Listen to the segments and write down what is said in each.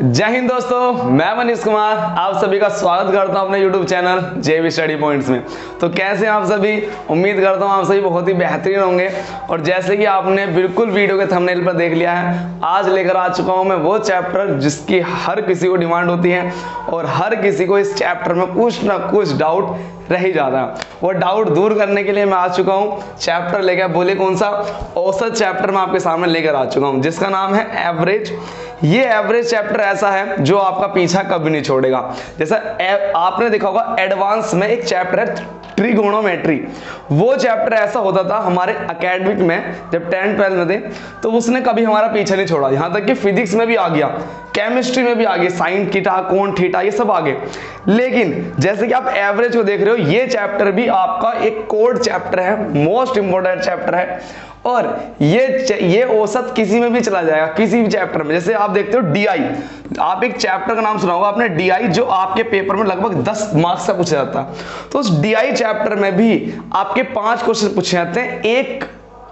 जय हिंद दोस्तों, मैं मनीष कुमार आप सभी का स्वागत करता हूं अपने YouTube channel JB study points में। तो कैसे हैं आप सभी? उम्मीद करता हूं आप सभी बहुत ही बेहतरीन होंगे। और जैसे कि आपने बिल्कुल वीडियो के थंबनेल पर देख लिया है, आज लेकर आ चुका हूं मैं वो चैप्टर जिसकी हर किसी को डिमांड होती है और हर किसी को इस चैप्टर में कुछ ना कुछ डाउट रह ही जाता है। वो डाउट दूर करने के लिए मैं आ चुका हूं चैप्टर लेकर, बोले कौन सा? औसत चैप्टर मैं आपके सामने लेकर आ चुका हूं जिसका नाम है एवरेज। ये एवरेज चैप्टर ऐसा है जो आपका पीछा कभी नहीं छोड़ेगा। जैसा आपने देखा होगा एडवांस में एक चैप्टर है ट्रिगोनोमेट्री, वो चैप्टर ऐसा होता था हमारे एकेडमिक में जब 10-12 में थे, तो उसने कभी हमारा पीछा नहीं छोड़ा। यहां तक कि फिजिक्स में भी आ गया, केमिस्ट्री में भी आ गया, साइन थीटा कोण थीटा ये सब आ गए। लेकिन जैसे कि आप एवरेज को देख रहे हो, ये चैप्टर भी आपका एक कोड चैप्टर है, मोस्ट इंपोर्टेंट चैप्टर है। और ये औसत किसी में भी चला जाएगा, किसी भी चैप्टर में। जैसे आप देखते हो DI, आप एक चैप्टर का नाम सुना होगा आपने DI, जो आपके पेपर में लगभग 10 मार्क्स से पूछा जाता है। तो उस DI चैप्टर में भी आपके 5 क्वेश्चन पूछे जाते हैं। एक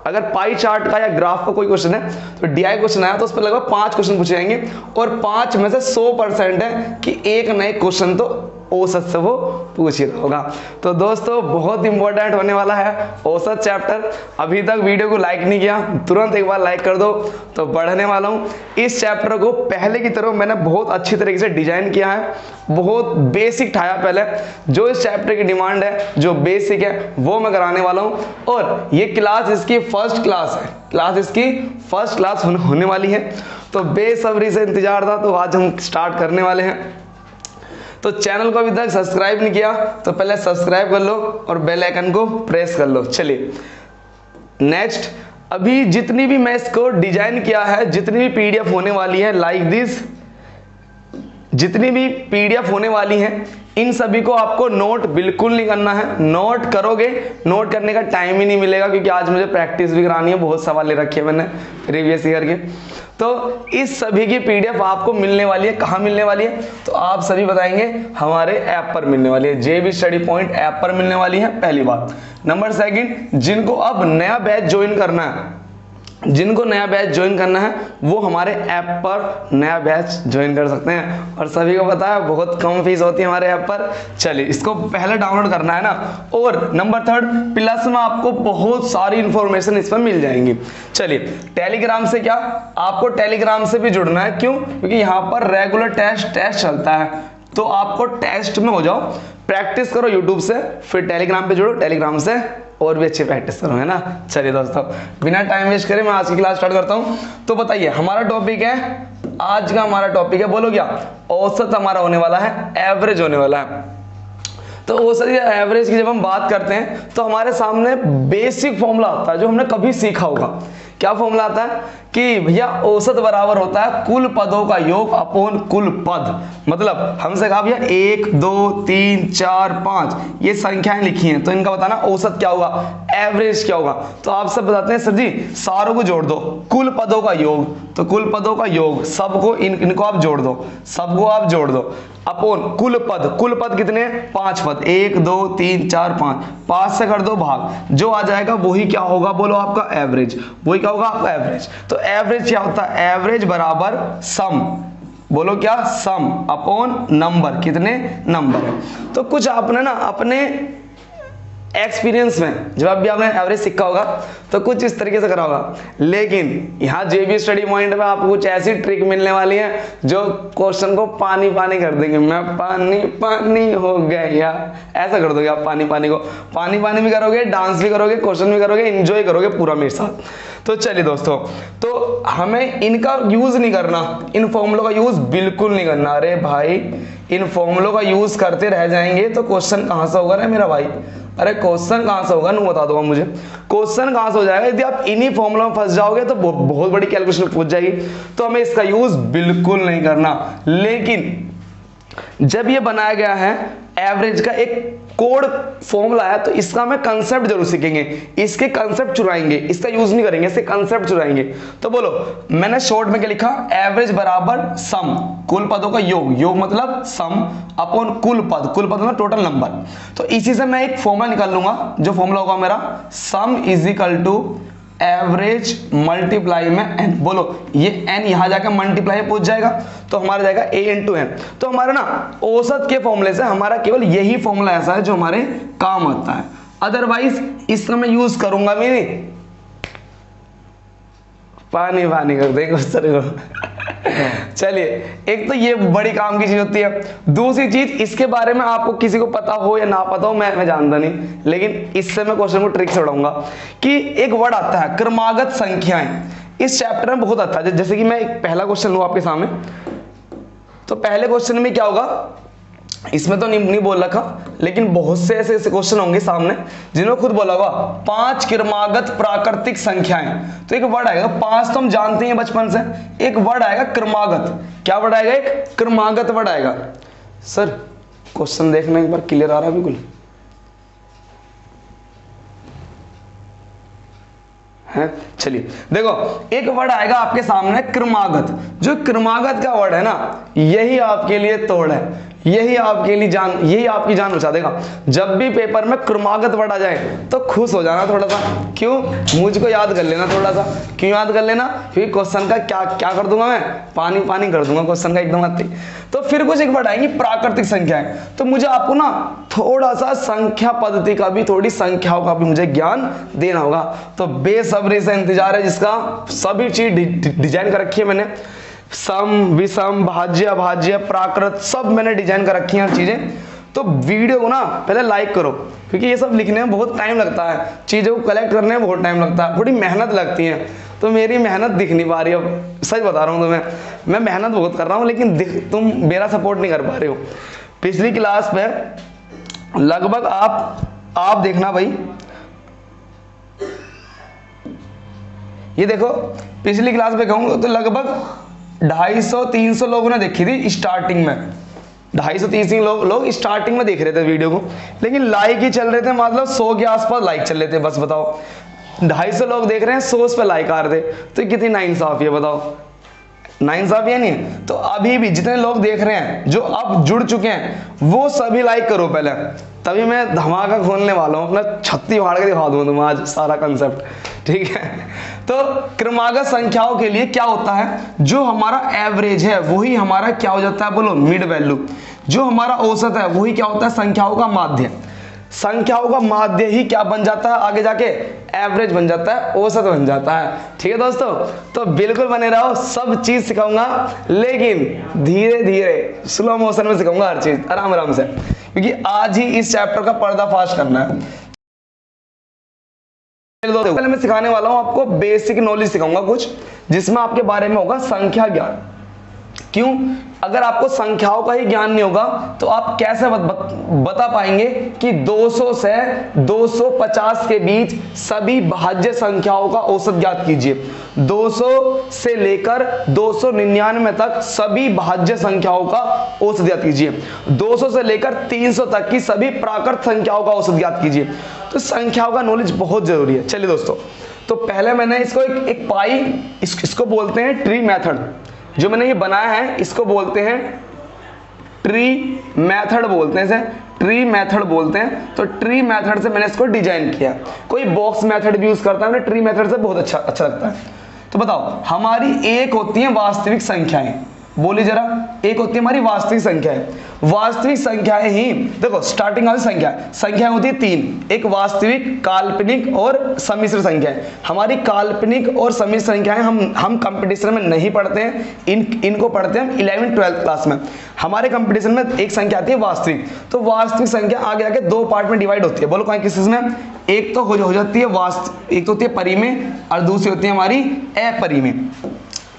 अगर पाई चार्ट का या ग्राफ का कोई क्वेश्चन है तो DI क्वेश्चन आया तो उस पर लगभग 5 क्वेश्चन पूछे जाएंगे और 5 में से 100% है कि एक नए क्वेश्चन तो औसत से वो पूछ ही रहा होगा। तो दोस्तों बहुत इंपॉर्टेंट होने वाला है औसत चैप्टर। अभी तक वीडियो को लाइक नहीं किया, तुरंत एक बार लाइक कर दो। तो पढ़ने वाला हूँ इस चैप्टर को पहले की तरह मैंने बहुत अच्छी तरीके से डिजाइन किया है, बहुत बेसिक ठाया पहले। जो इस चैप्टर की डिमांड है, जो बेसिक है वो मैं कराने वाला हूँ। और ये क्लास इसकी फर्स्ट क्लास है, क्लास इसकी फर्स्ट क्लास होने वाली है। तो बेसब्री से इंतजार था, तो आज हम स्टार्ट करने वाले हैं। तो चैनल को अभी तक सब्सक्राइब नहीं किया तो पहले सब्सक्राइब कर लो और बेल आइकन को प्रेस कर लो। चलिए नेक्स्ट, अभी जितनी भी मैं इसको डिजाइन किया है, जितनी भी PDF होने वाली है लाइक दिस, जितनी भी PDF होने वाली है, इन सभी को आपको नोट बिल्कुल नहीं करना है। नोट करोगे, नोट करने का टाइम ही नहीं मिलेगा, क्योंकि आज मुझे प्रैक्टिस भी करानी है, बहुत सवाल ले रखे हैं मैंने प्रीवियस ईयर के। तो इस सभी की PDF आपको मिलने वाली है। कहाँ मिलने वाली है? तो आप सभी बताएंगे, हमारे ऐप पर मिलने वाली है, JB स्टडी पॉइंट ऐप पर मिलने वाली है, पहली बात। नंबर सेकंड, जिनको अब नया बैच ज्वाइन करना है, जिनको नया बैच ज्वाइन करना है वो हमारे ऐप पर नया बैच ज्वाइन कर सकते हैं। और सभी को पता है बहुत कम फीस होती है हमारे ऐप पर। चलिए इसको पहले डाउनलोड करना है ना। और नंबर थर्ड, प्लस में आपको बहुत सारी इंफॉर्मेशन इस पर मिल जाएंगी। चलिए टेलीग्राम से क्या, आपको टेलीग्राम से भी जुड़ना है। क्यों? क्योंकि यहाँ पर रेगुलर टेस्ट चलता है, तो आपको टेस्ट में हो जाओ, प्रैक्टिस करो यूट्यूब से, फिर टेलीग्राम पे जुड़ो, टेलीग्राम से और भी अच्छी प्रैक्टिस करो, है ना। चलिए दोस्तों बिना टाइम वेस्ट करे मैं आज की क्लास स्टार्ट करता हूं। तो बताइए हमारा टॉपिक है, आज का हमारा टॉपिक है, बोलो क्या? औसत हमारा होने वाला है, एवरेज होने वाला है। तो औसत या एवरेज की जब हम बात करते हैं तो हमारे सामने बेसिक फॉर्मूला आता है जो हमने कभी सीखा होगा। क्या फॉर्मूला आता है कि भैया औसत बराबर होता है कुल पदों का योग अपॉन कुल पद। मतलब हमसे कहा भैया 1 2 3 4 5 ये संख्याएं लिखी हैं, तो इनका बताना औसत क्या होगा, एवरेज क्या होगा। तो आप सब बताते हैं सर जी सारों को जोड़ दो, कुल पदों का योग, तो कुल पदों का योग सबको इनको आप जोड़ दो, सबको आप जोड़ दो, अपॉन कुल पद। कुल पद कितने? 5 पद, 1 2 3 4 5, 5 से कर दो भाग, जो आ जाएगा वही क्या होगा, बोलो आपका एवरेज। वही क्या होगा आपका एवरेज। तो एवरेज क्या होता है? एवरेज बराबर सम, बोलो क्या? सम अपॉन नंबर, कितने नंबर है। तो कुछ आपने ना अपने एक्सपीरियंस में जब भी आपने एवरेज सीखा होगा तो कुछ इस तरीके से करा होगा। लेकिन यहाँ JB स्टडी पॉइंट में आपको कुछ ऐसी ट्रिक मिलने वाली है जो क्वेश्चन को पानी पानी कर देंगे। मैं पानी पानी हो गया, ऐसा कर दोगे आप, पानी पानी को पानी पानी भी करोगे, डांस भी करोगे, क्वेश्चन भी करोगे, एंजॉय करोगे पूरा मेरे साथ। तो चलिए दोस्तों, तो हमें इनका यूज नहीं करना, इन फॉर्मूलों का यूज बिल्कुल नहीं करना। अरे भाई इन फॉर्मूलों का यूज करते रह जाएंगे तो क्वेश्चन कहां से होगा रे मेरा भाई? अरे क्वेश्चन कहां से होगा, बता दो मुझे, क्वेश्चन कहां से हो जाएगा? यदि आप इन्हीं फॉर्मूला में फंस जाओगे तो बहुत बड़ी कैलकुलेशन पूछ जाएगी। तो हमें इसका यूज बिल्कुल नहीं करना। लेकिन जब ये बनाया गया है एवरेज का एक कोड फॉर्मूला है, तो इसका मैं कंसेप्ट जरूर सीखेंगे, इसके कंसेप्ट चुराएंगे, इसका यूज नहीं करेंगे, इसके कंसेप्ट चुराएंगे। तो बोलो मैंने शॉर्ट में क्या लिखा? एवरेज बराबर सम, कुल पदों का योग, योग मतलब सम अपॉन कुल पद, कुल पद मतलब टोटल नंबर। तो इसी से मैं एक फॉर्मूला निकाल लूंगा, जो फॉर्मूला होगा मेरा sum is equal to average multiply में n, बोलो ये n यहां जाकर मल्टीप्लाई पहुंच जाएगा तो हमारा जाएगा a इंटू एन। तो हमारा ना औसत के फॉर्मूले से हमारा केवल यही फॉर्मूला ऐसा है जो हमारे काम आता है, अदरवाइज इसमें मैं यूज करूंगा भी नहीं। पानी पानी कर दे कुछ तरह को। चलिए, एक तो ये बड़ी काम की चीज होती है। दूसरी चीज, इसके बारे में आपको किसी को पता हो या ना पता हो, मैं जानता नहीं, लेकिन इससे मैं क्वेश्चन को ट्रिक से उड़ाऊंगा कि एक वर्ड आता है क्रमागत संख्याएं। इस चैप्टर में बहुत आता है। जैसे कि मैं एक पहला क्वेश्चन लूं आपके सामने, तो पहले क्वेश्चन में क्या होगा, इसमें तो नहीं बोल रखा, लेकिन बहुत से ऐसे क्वेश्चन होंगे सामने जिन्होंने खुद बोला होगा 5 क्रमागत प्राकृतिक संख्याएं। तो एक वर्ड आएगा, 5 तो हम जानते हैं बचपन से, एक वर्ड आएगा क्रमागत। क्या वर्ड आएगा? एक क्रमागत वर्ड आएगा। सर क्वेश्चन देखना एक बार, क्लियर आ रहा है बिल्कुल? है, चलिए देखो, एक वर्ड आएगा आपके सामने क्रमागत। जो क्रमागत का वर्ड है ना, यही आपके लिए तोड़ है, यही आपके लिए जान, यही आपकी जान बचा देगा। जब भी पेपर में क्रमागत वर्ड आ जाए तो खुश हो जाना थोड़ा सा। क्यों? मुझको याद कर लेना थोड़ा सा। क्यों याद कर लेना? क्योंकि क्वेश्चन का क्या कर दूंगा मैं, पानी पानी कर दूंगा क्वेश्चन का एकदम आते। तो फिर कुछ एक वर्ड आएंगी प्राकृतिक संख्याएं। तो मुझे आपको ना थोड़ा सा संख्या पद्धति का भी, थोड़ी संख्याओं का भी मुझे ज्ञान देना होगा। तो बेसब्री से इंतजार है जिसका, सभी चीज डिजाइन कर रखी है मैंने, सम विषम भाज्य अभाज्य प्राकृत, सब मैंने डिजाइन कर रखी हैं चीजें। तो वीडियो को ना पहले लाइक करो, क्योंकि ये सब लिखने में बहुत टाइम लगता है, चीजों को कलेक्ट करने में बहुत टाइम लगता है, थोड़ी मेहनत लगती है। तो मेरी मेहनत दिख नहीं पा रही है, अब सच बता रहा हूँ तुम्हें, मैं मेहनत बहुत कर रहा हूँ, लेकिन तुम मेरा सपोर्ट नहीं कर पा रहे हो। पिछली क्लास में लगभग आप देखना भाई, ये देखो पिछली क्लास में कहूँगा तो लगभग 250-300 लोगों ने देखी थी स्टार्टिंग में, 250-300 लोग स्टार्टिंग में देख रहे थे वीडियो को, लेकिन लाइक ही चल रहे थे, मतलब 100 के आसपास लाइक चल रहे थे। बस बताओ, 250 लोग देख रहे हैं, 100 पे लाइक आ रहे थे, तो कितनी नाइंसाफी है बताओ, नाइंसाफी है नहीं? तो अभी भी जितने लोग देख रहे हैं, जो अब जुड़ चुके हैं, वो सभी लाइक करो पहले, तभी मैं धमाका खोलने वाला हूँ, अपना छत्ती फाड़ के दिखा दूंगा तुम्हें आज सारा कंसेप्ट, ठीक है? तो क्रमागत संख्याओं के लिए क्या होता है, जो हमारा एवरेज है वही हमारा क्या हो जाता है, बोलो मिड वैल्यू। जो हमारा औसत है वही क्या होता है, संख्याओं का माध्य। संख्याओं का माध्य ही क्या बन जाता है आगे जाके, एवरेज बन जाता है, औसत बन जाता है। ठीक है दोस्तों, तो बिल्कुल बने रहो, सब चीज सिखाऊंगा, लेकिन धीरे धीरे स्लो मोशन में सिखाऊंगा हर चीज, आराम आराम से, क्योंकि आज ही इस चैप्टर का पर्दाफाश करना है। पहले मैं सिखाने वाला हूं आपको बेसिक नॉलेज सिखाऊंगा कुछ, जिसमें आपके बारे में होगा संख्या ज्ञान। क्यों? अगर आपको संख्याओं का ही ज्ञान नहीं होगा तो आप कैसे बता पाएंगे कि 200 से 250 के बीच सभी भाज्य संख्याओं का औसत ज्ञात कीजिए। 200 से लेकर 299 तक सभी भाज्य संख्याओं का औसत ज्ञात कीजिए। 200 से लेकर 300 तक की सभी प्राकृत संख्याओं का औसत ज्ञात कीजिए। तो संख्याओं का नॉलेज बहुत जरूरी है। चलिए दोस्तों, तो पहले मैंने इसको एक पाई, इसको बोलते हैं ट्री मेथड। जो मैंने ये बनाया है इसको बोलते हैं ट्री मेथड, बोलते हैं इसे ट्री मेथड बोलते हैं। तो ट्री मेथड से मैंने इसको डिजाइन किया। कोई बॉक्स मेथड भी यूज करता है, मैंने ट्री मेथड से बहुत अच्छा लगता है। तो बताओ, हमारी एक होती है वास्तविक संख्याएं, बोली जरा, एक होती है हमारी वास्तविक संख्याएं। वास्तविक संख्याएं ही देखो, स्टार्टिंग वाली संख्याएं होती है 3, एक वास्तविक, काल्पनिक और सम्मिश्र संख्याएं। हमारी काल्पनिक और सम्मिश्र संख्याएं हम कंपटीशन में नहीं पढ़ते हैं, इनको पढ़ते हैं हम 11th-12th क्लास में। हमारे कंपटीशन में एक संख्या आती है वास्तविक। तो वास्तविक संख्या आगे आके 2 पार्ट में डिवाइड होती है। बोलो कौन किस में? एक तो हो जाती है एक तो होती है परिमेय और दूसरी होती है हमारी अपरिमेय।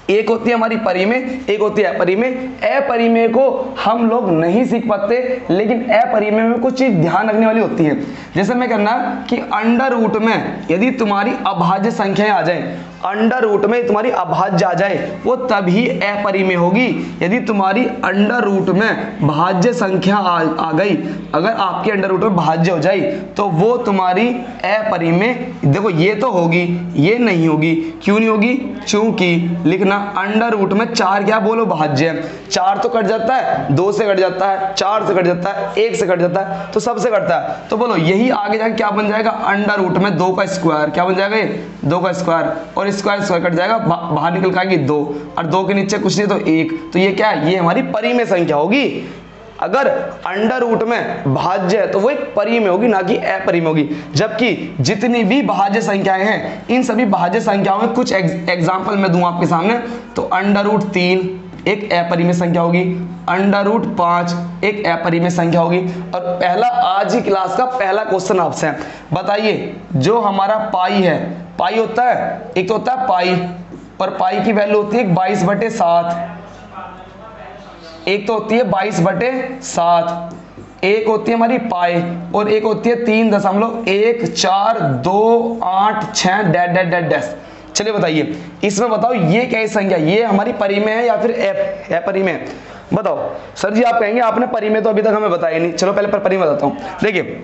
एक होती है हमारी परिमेय, एक होती है अपरिमेय। अपरिमेय को हम लोग नहीं सीख पाते, लेकिन अपरिमेय में कुछ चीज ध्यान रखने वाली होती है। जैसे मैं करना कि अंडर रूट में यदि तुम्हारी अभाज्य संख्याएं आ जाएं, अंडर रूट में तुम्हारी अभाज्य आ जाए वो तभी अपरिमेय होगी। यदि तुम्हारी अंडर रूट में भाज्य संख्या आ गई, अगर आपके अंडर रूट में भाज्य हो जाए तो वो तुम्हारी अपरिमेय, देखो ये तो होगी, ये नहीं होगी। क्यों नहीं होगी? क्योंकि लिखना अंडर रूट में 4 क्या बोलो भाज्य है, 4 तो कट जाता है, 2 से कट जाता है, 4 से कट जाता है, 1 से कट जाता है, तो सबसे कटता है। तो बोलो यही आगे जाके क्या बन जाएगा? अंडर रूट में 2 का स्क्वायर। क्या बन जाएगा? ये 2 का स्क्वायर, और स्क्वायर स्क्वायर कट जाएगा, बाहर निकल के 2, और 2 के नीचे कुछ नहीं तो 1। तो ये क्या है? ये हमारी परिमेय संख्या होगी। अगर अंडर रूट में भाज्य है तो वो एक परिमेय होगी, ना कि अपरिमेय होगी। जबकि जितनी भी भाज्य संख्याएं हैं, इन सभी भाज्य संख्याओं में कुछ एग्जांपल मैं दूं आपके सामने। तो अंडर रूट 3 एक अपरिमेय संख्या होगी, अंडर रूट 5 एक अपरिमेय संख्या होगी। और पहला आज ही क्लास का पहला क्वेश्चन आपसे है, बताइए जो हमारा पाई है, पाई होता है, एक तो होता है पाई, और पाई की वैल्यू होती है 22/7, एक तो होती है 22/7, एक होती है हमारी पाई, और एक होती है 3.1428 डैश डैश डैश डैश। चलिए बताइए इसमें बताओ ये कैसी संख्या, ये हमारी परिमेय है या फिर अपरिमेय? बताओ सर जी। आप कहेंगे आपने परिमेय तो अभी तक हमें बताया नहीं। चलो पहले परिमेय बताता हूं। देखिए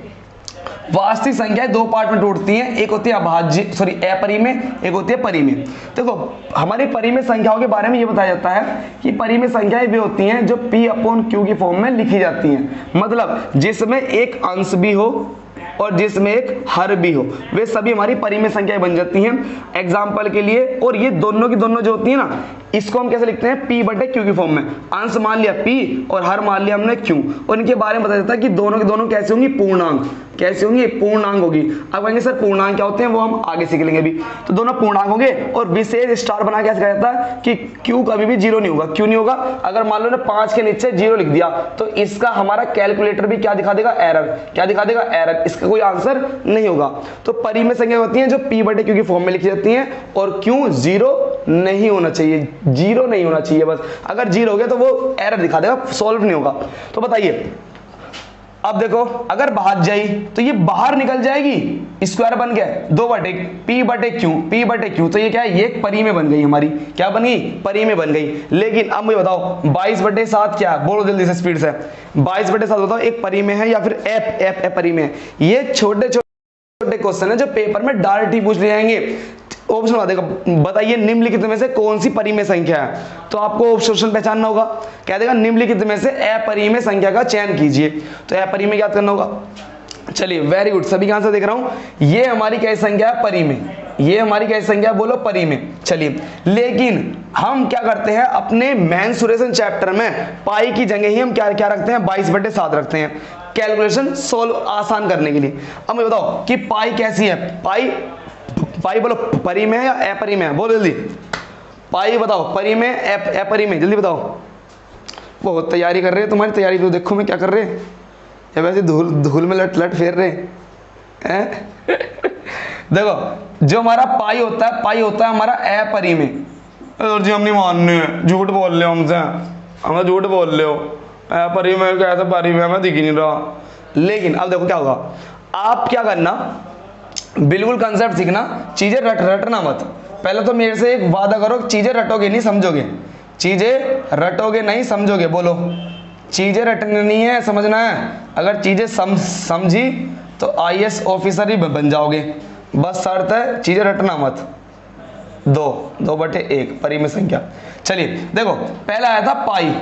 वास्तविक संख्याएं 2 पार्ट में टूटती हैं, एक होती है अपरिमेय, एक होती है परिमेय। देखो हमारी परिमेय संख्याओं के बारे में ये बताया जाता है कि परिमेय संख्याएं भी होती हैं जो P/Q की फॉर्म में लिखी जाती हैं, मतलब जिसमें एक अंश भी हो और जिसमें एक हर भी हो, वे सभी हमारी परिमेय संख्याएं बन जाती हैं। एग्जाम्पल के लिए, और ये दोनों की दोनों जो होती है ना, इसको हम कैसे लिखते हैं? P/Q की फॉर्म में। अंश मान लिया P और हर मान लिया हमने Q, और इनके बारे में बताया जाता है कि दोनों की दोनों कैसे होंगी? पूर्णांक। कैसे होंगी? पूर्णांक होगी। अब कहेंगे सर पूर्णांक क्या होते हैं, वो हम आगे सीख लेंगे अभी। तो दोनों पूर्णांक होंगे, और विशेष स्टार बना के सिखाया जाता है कि Q कभी भी 0 नहीं होगा। क्यों नहीं होगा? अगर मान लो ने 5 के नीचे 0 लिख दिया तो इसका हमारा कैलकुलेटर भी क्या दिखा देगा? एरर। क्या दिखा देगा? एरर। इसका कोई आंसर नहीं होगा। तो परिमेय संख्या होती हैं जो P/Q की फॉर्म में लिखी जाती हैं, और Q 0 नहीं होना चाहिए, 0 नहीं होना चाहिए बस। अगर 0 हो गया तो वो एरर दिखा देगा, सॉल्व नहीं होगा। तो बताइए अब देखो अगर बाहर जाई तो ये बाहर निकल जाएगी, स्क्वायर बन गया 2/P/Q, तो ये क्या है? ये एक परिमेय बन गई हमारी। क्या बन गई? परिमेय बन गई। लेकिन अब मुझे बताओ 22/7 क्या है? बोलो जल्दी से स्पीड से। 22/7 बताओ एक परिमेय है या फिर अपरिमेय है? ये छोटे छोटे क्वेश्चन है जो पेपर में डायरेक्ट ही पूछ ले जाएंगे। ऑप्शन बता देगा, बताइए निम्नलिखित में से कौन सी परिमेय संख्या है? तो आपको ऑप्शन पहचानना होगा। कह देगा निम्नलिखित में से अपरिमेय संख्या का चयन कीजिए, तो अपरिमेय याद करना होगा। चलिए वेरी गुड, सभी का आंसर देख रहा हूं। ये हमारी कैसी संख्या है? परिमेय। ये हमारी कैसी संख्या है? बोलो परिमेय। चलिए लेकिन हम क्या करते हैं अपने मेंसुरेशन चैप्टर में, पाई की जगह ही हम क्या क्या रखते हैं? 22/7 रखते हैं, कैलकुलेशन सोल्व आसान करने के लिए। अब मुझे बताओ कि पाई कैसी है? पाई बोलो परिमेय या अपरिमेय? बोलो जल्दी। पाई बताओ परिमेय अपरिमेय, जल्दी बताओ। बहुत तैयारी कर रहे हैं, तुम्हारी तैयारी तो देखो मैं क्या कर रहे हैं, या वैसे धूल में लट फेर रहे हैं। देखो जो हमारा पाई होता है हमारा अपरिमेय। जी हम नहीं मानने, झूठ बोल रहे हो हमसे, हम झूठ बोल रहे हो। अपरिमेय कैसे? परिमेय में दिख ही नहीं रहा। लेकिन अब देखो क्या होगा, आप क्या करना, बिल्कुल कंसेप्ट सीखना, चीजें रटना मत। पहले तो मेरे से एक वादा करो, चीजें रटोगे नहीं समझोगे, चीजें रटोगे नहीं समझोगे। बोलो चीजें रटनी है, समझना है। अगर चीजें समझी तो IAS ऑफिसर ही बन जाओगे, बस शर्त है चीजें रटना मत। 2/1 परिमेय संख्या। चलिए देखो पहला आया था पाई,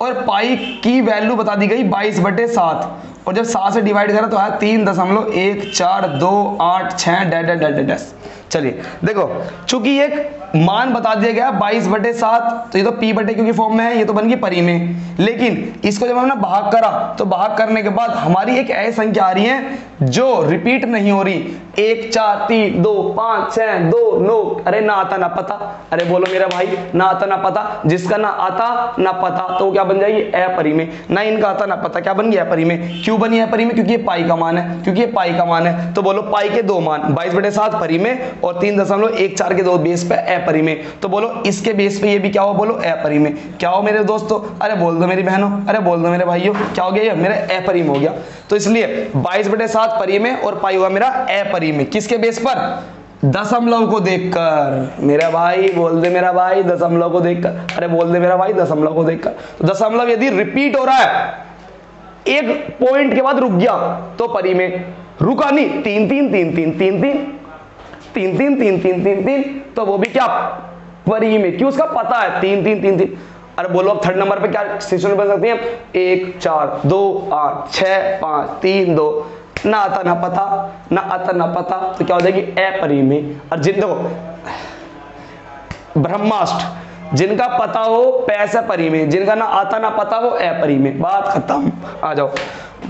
और पाई की वैल्यू बता दी गई 22/7, और जब 7 से डिवाइड करा तो आया 3.1428 डैश डैश डैश डैश। चलिए देखो चूंकि एक मान बता दिया गया 22/7, तो ये तो P/Q की फॉर्म में है, ये तो बन गई परिमेय। लेकिन इसको जब हमने भाग करा तो भाग करने के बाद हमारी एक ऐसी संख्या आ रही है जो रिपीट नहीं हो रही, 1 4 3 2 5 6 2 9। अरे ना आता ना पता, अरे बोलो मेरा भाई, ना आता ना पता। जिसका ना आता ना पता तो क्या बन जाएगी? अपरिमेय। ना इनका आता ना पता, क्या बन गया? अपरिमेय। क्यों बनी अपरिमेय? क्योंकि ये पाई का मान है, क्योंकि ये पाई का मान है। तो बोलो पाई के 2 मान 22/7 परिमेय और 3.14 के 2 बेस पे अपरिमेय। तो बोलो इसके बेस पे ये भी क्या हो? बोलो अपरिमेय। क्या हो मेरे दोस्तों? अरे बोल दो मेरी बहनों, अरे बोल दो मेरे भाइयों, क्या हो गया? ये मेरा अपरिमेय हो गया। तो इसलिए 22/7 परिमेय और पाई हुआ मेरा अपरिमेय। किसके बेस पर? दशमलव को देखकर। मेरा भाई बोल दे मेरा भाई दशमलव को देखकर, अरे बोल दे मेरा भाई दशमलव को देखकर। तो दशमलव यदि रिपीट हो रहा है, एक पॉइंट के बाद रुक गया तो परिमेय, रुका नहीं, 3 3 3 3 3 3 3 3 3 3 3 3, तो वो भी क्या परिमेय, क्यों उसका पता है 3 3 3 3। अरे बोलो अब थर्ड नंबर पे क्या सिचुएशन बन सकती है, 1 4 2 8 6 5 3 2, ना आता ना पता, ना आता ना पता, तो क्या हो जाएगी अपरिमेय। और जिन देखो ब्रह्मास्त्र, जिनका पता हो पैसा परिमेय, जिनका ना आता ना पता वो अपरिमेय, बात खत्म। आ जाओ,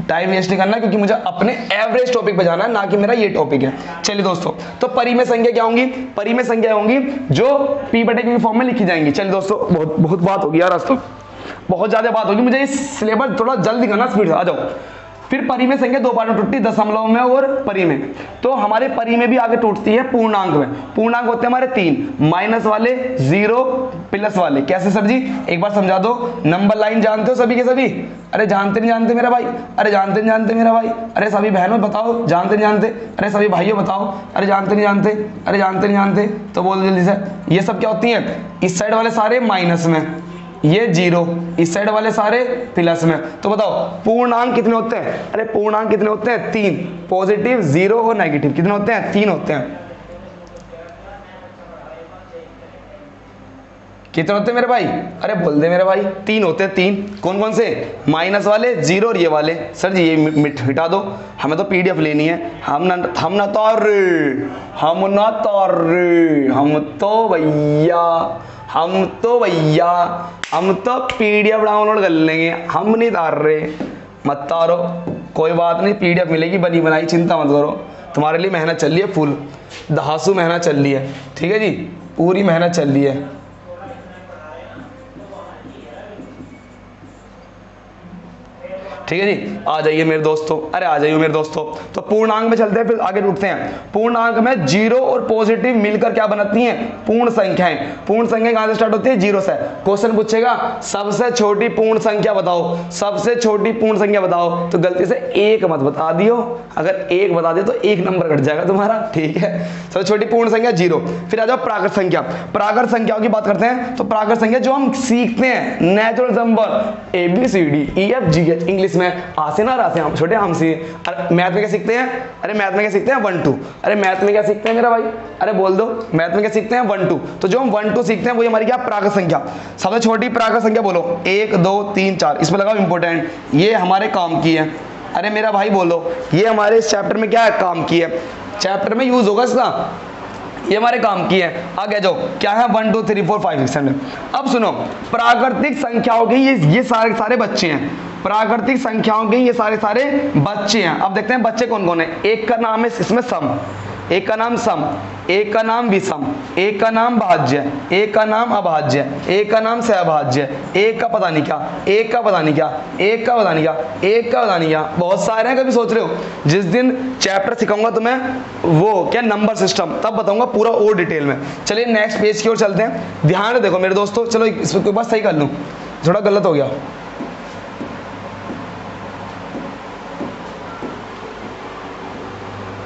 टाइम वेस्ट नहीं करना क्योंकि मुझे अपने एवरेज टॉपिक पे जाना है, ना कि मेरा ये टॉपिक है। चलिए दोस्तों, तो परिमेय संख्या क्या होंगी, परिमेय संख्या होंगी जो p/q फॉर्म में लिखी जाएंगी। चलिए दोस्तों, बहुत बात होगी यार, आज तो बहुत ज्यादा बात होगी, मुझे इस सिलेबस थोड़ा जल्दी करना, स्पीड से आ जाओ। फिर परिमेय संख्या दो पार्ट में टूटती है, दशमलव में और परिमेय। तो हमारे परिमेय भी आगे टूटती है पूर्णांक में। पूर्णांक होते हैं हमारे 3, माइनस वाले, 0, प्लस वाले। कैसे सर जी, एक बार समझा दो। नंबर लाइन जानते हो सभी के सभी? अरे जानते नहीं जानते मेरा भाई, अरे जानते नहीं जानते मेरा भाई, अरे सभी बहनों बताओ जानते नहीं जानते, अरे सभी भाइयों बताओ, अरे जानते नहीं जानते, अरे जानते नहीं जानते, तो बोल जल्दी से। ये सब क्या होती है, इस साइड वाले सारे माइनस में, ये 0, इस साइड वाले सारे प्लस में। तो बताओ पूर्णांक कितने होते हैं, अरे पूर्णांक कितने होते हैं, 3, पॉजिटिव, 0 और नेगेटिव कितने होते हैं, 3 होते हैं। कितने होते हैं मेरे भाई, अरे बोल दे मेरे भाई, 3 होते हैं, 3। कौन कौन से, माइनस वाले, 0 और ये वाले। सर जी ये मिटा दो, हमें तो पीडीएफ लेनी है, हम ना तौर, हम तो पीडीएफ डाउनलोड कर लेंगे, हम नहीं तार रहे। मत तारो, कोई बात नहीं, पीडीएफ मिलेगी बनी बनाई, चिंता मत करो। तुम्हारे लिए मेहनत चल रही है, फुल दहासु मेहनत चल रही है, ठीक है जी, पूरी मेहनत चल रही है। ठीक है जी, आ जाइए मेरे दोस्तों, अरे आ जाइए मेरे दोस्तों। तो पूर्णांक में चलते हैं, फिर आगे रुकते हैं। पूर्णांक में 0 और पॉजिटिव मिलकर क्या बनाती हैं, पूर्ण संख्याएं। पूर्ण संख्या कहां से स्टार्ट होती है, 0 से। क्वेश्चन पूछेगा सबसे छोटी पूर्ण संख्या बताओ, सबसे छोटी पूर्ण संख्या बताओ, तो गलती से 1 मत बता दियो, अगर 1 बता दियो तो 1 नंबर कट जाएगा तुम्हारा, ठीक है। सबसे छोटी पूर्ण संख्या 0। फिर आ जाओ प्राकृत संख्या। प्राकृत संख्याओं की बात करते हैं, तो प्राकृत संख्या जो हम सीखते हैं, नेचुरल नंबर ABCD, इंग्लिश में आसे ना रासे, हम छोटे हमसे। मैथ में क्या सीखते हैं, अरे मैथ में क्या सीखते हैं, 1 2। अरे मैथ में क्या सीखते हैं मेरा भाई, अरे बोल दो, मैथ में क्या सीखते हैं, 1 2। तो जो हम 1 2 सीखते हैं वही हमारी क्या, प्राकृत संख्या। सबसे छोटी प्राकृत संख्या बोलो, 1 2 3 4, इसमें लगाओ इंपॉर्टेंट, ये हमारे काम की है। अरे मेरा भाई बोलो, ये हमारे इस चैप्टर में क्या है, काम की है, चैप्टर में यूज होगा इसका, ये हमारे काम की है। आगे जाओ, क्या है, 1 2 3 4 5 6 7। अब सुनो, प्राकृतिक संख्याओं के ये सारे बच्चे हैं, प्राकृतिक संख्याओं के ये सारे बच्चे हैं। अब देखते हैं बच्चे कौन कौन है। एक का नाम है इसमें सम, एक का नाम सम, एक का नाम विषम, एक का नाम भाज्य, एक का नाम अभाज्य, एक का नाम सहभाज्य, एक का पता नहीं क्या, एक का पता नहीं क्या, एक का पता नहीं क्या, एक का पता नहीं क्या, बहुत सारे हैं। कभी सोच रहे हो जिस दिन चैप्टर सिखाऊंगा तुम्हें वो क्या नंबर सिस्टम, तब बताऊंगा पूरा और डिटेल में। चलिए नेक्स्ट पेज की ओर चलते हैं, ध्यान देखो मेरे दोस्तों। चलो इसको कोई बात सही कर लूँ, थोड़ा गलत हो गया।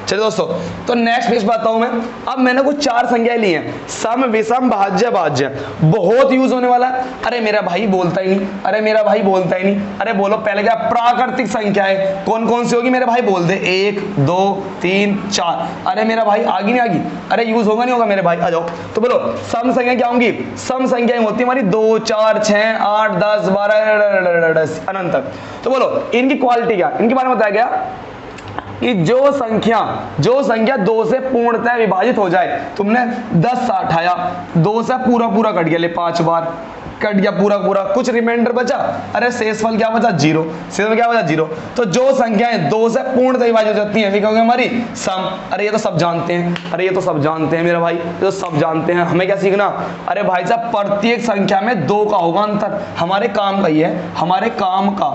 चलिए दोस्तों, तो नेक्स्ट पेज बताता हूं मैं। अब मैंने कुछ 4 संख्याएं ली हैं, सम विषम भाज्य भाज्य, बहुत यूज होने वाला है। अरे मेरा भाई बोलता ही नहीं, अरे मेरा भाई बोलता ही नहीं, अरे बोलो पहले क्या, प्राकृतिक संख्याएं कौन कौन सी होगी मेरे भाई, बोल दे, 1 2 3 4। अरे मेरा भाई आगी नहीं आगी, अरे यूज होगा नहीं होगा मेरे भाई, आ जाओ। तो बोलो सम संख्या क्या होंगी, सम संख्याएं होती है हमारी 2 4 6 8 10 12 अनंत तक। तो बोलो इनकी क्वालिटी क्या, इनके बारे में बताया गया कि जो संख्या 2 से पूर्णतः विभाजित हो जाए, तुमने 10 उठाया, 2 से पूरा कट गया, ले 5 बार कट गया पूरा, कुछ रिमाइंडर बचा, अरे शेषफल क्या बचा, 0, शेषफल क्या बचा, 0। तो जो संख्याएं 2 से पूर्णतः विभाजित हो जाती हैं वे कहोगे हमारी सम। अरे ये तो सब जानते हैं, अरे ये तो सब जानते हैं मेरा भाई, ये तो सब जानते हैं। हमें क्या सीखना, अरे भाई साहब प्रत्येक संख्या में 2 का होगा अंतर, हमारे काम का ये है, हमारे काम का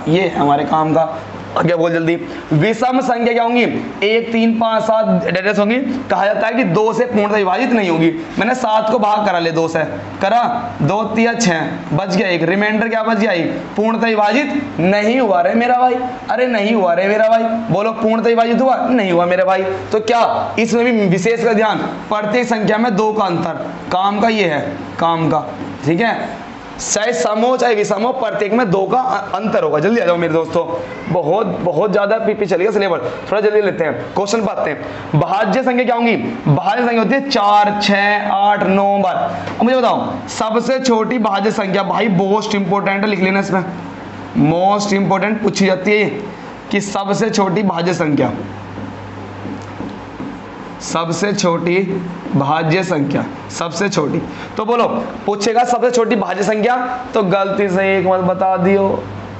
ये हमारे काम का। क्या बोल जल्दी, विषम संख्या क्या होंगी, 1 3 5 7 डेटेस होंगी। कहा जाता है कि 2 से पूर्णतः विभाजित नहीं होगी। मैंने 7 को भाग करा ले 2 से, करा 2 3 6 बच गया 1, रिमाइंडर क्या बच गया 1, पूर्णतः विभाजित नहीं हुआ रे मेरा भाई, अरे नहीं हुआ रे मेरा भाई, बोलो पूर्णतः विभाजित हुआ नहीं हुआ मेरे भाई। तो क्या इसमें भी विशेष का ध्यान, प्रत्येक संख्या में 2 का अंतर, काम का ये है, काम का, ठीक है, चाहे सम हो चाहे विषम हो, प्रत्येक में 2 का अंतर होगा। जल्दी आ जाओ मेरे दोस्तों, बहुत ज्यादा पीपी चलेगा सिलेबस, थोड़ा जल्दी लेते हैं क्वेश्चन पाते हैं। भाज्य संख्या क्या होंगी, भाज्य संख्या होती है 4 6 8 9 12। अब मुझे बताओ सबसे छोटी भाज्य संख्या, भाई मोस्ट इंपोर्टेंट है, लिख लेना इसमें, मोस्ट इंपोर्टेंट पूछी जाती है कि सबसे छोटी भाज्य संख्या, सबसे छोटी भाज्य संख्या, सबसे छोटी। तो बोलो पूछेगा सबसे छोटी भाज्य संख्या, तो गलती से 1 मत बता दियो,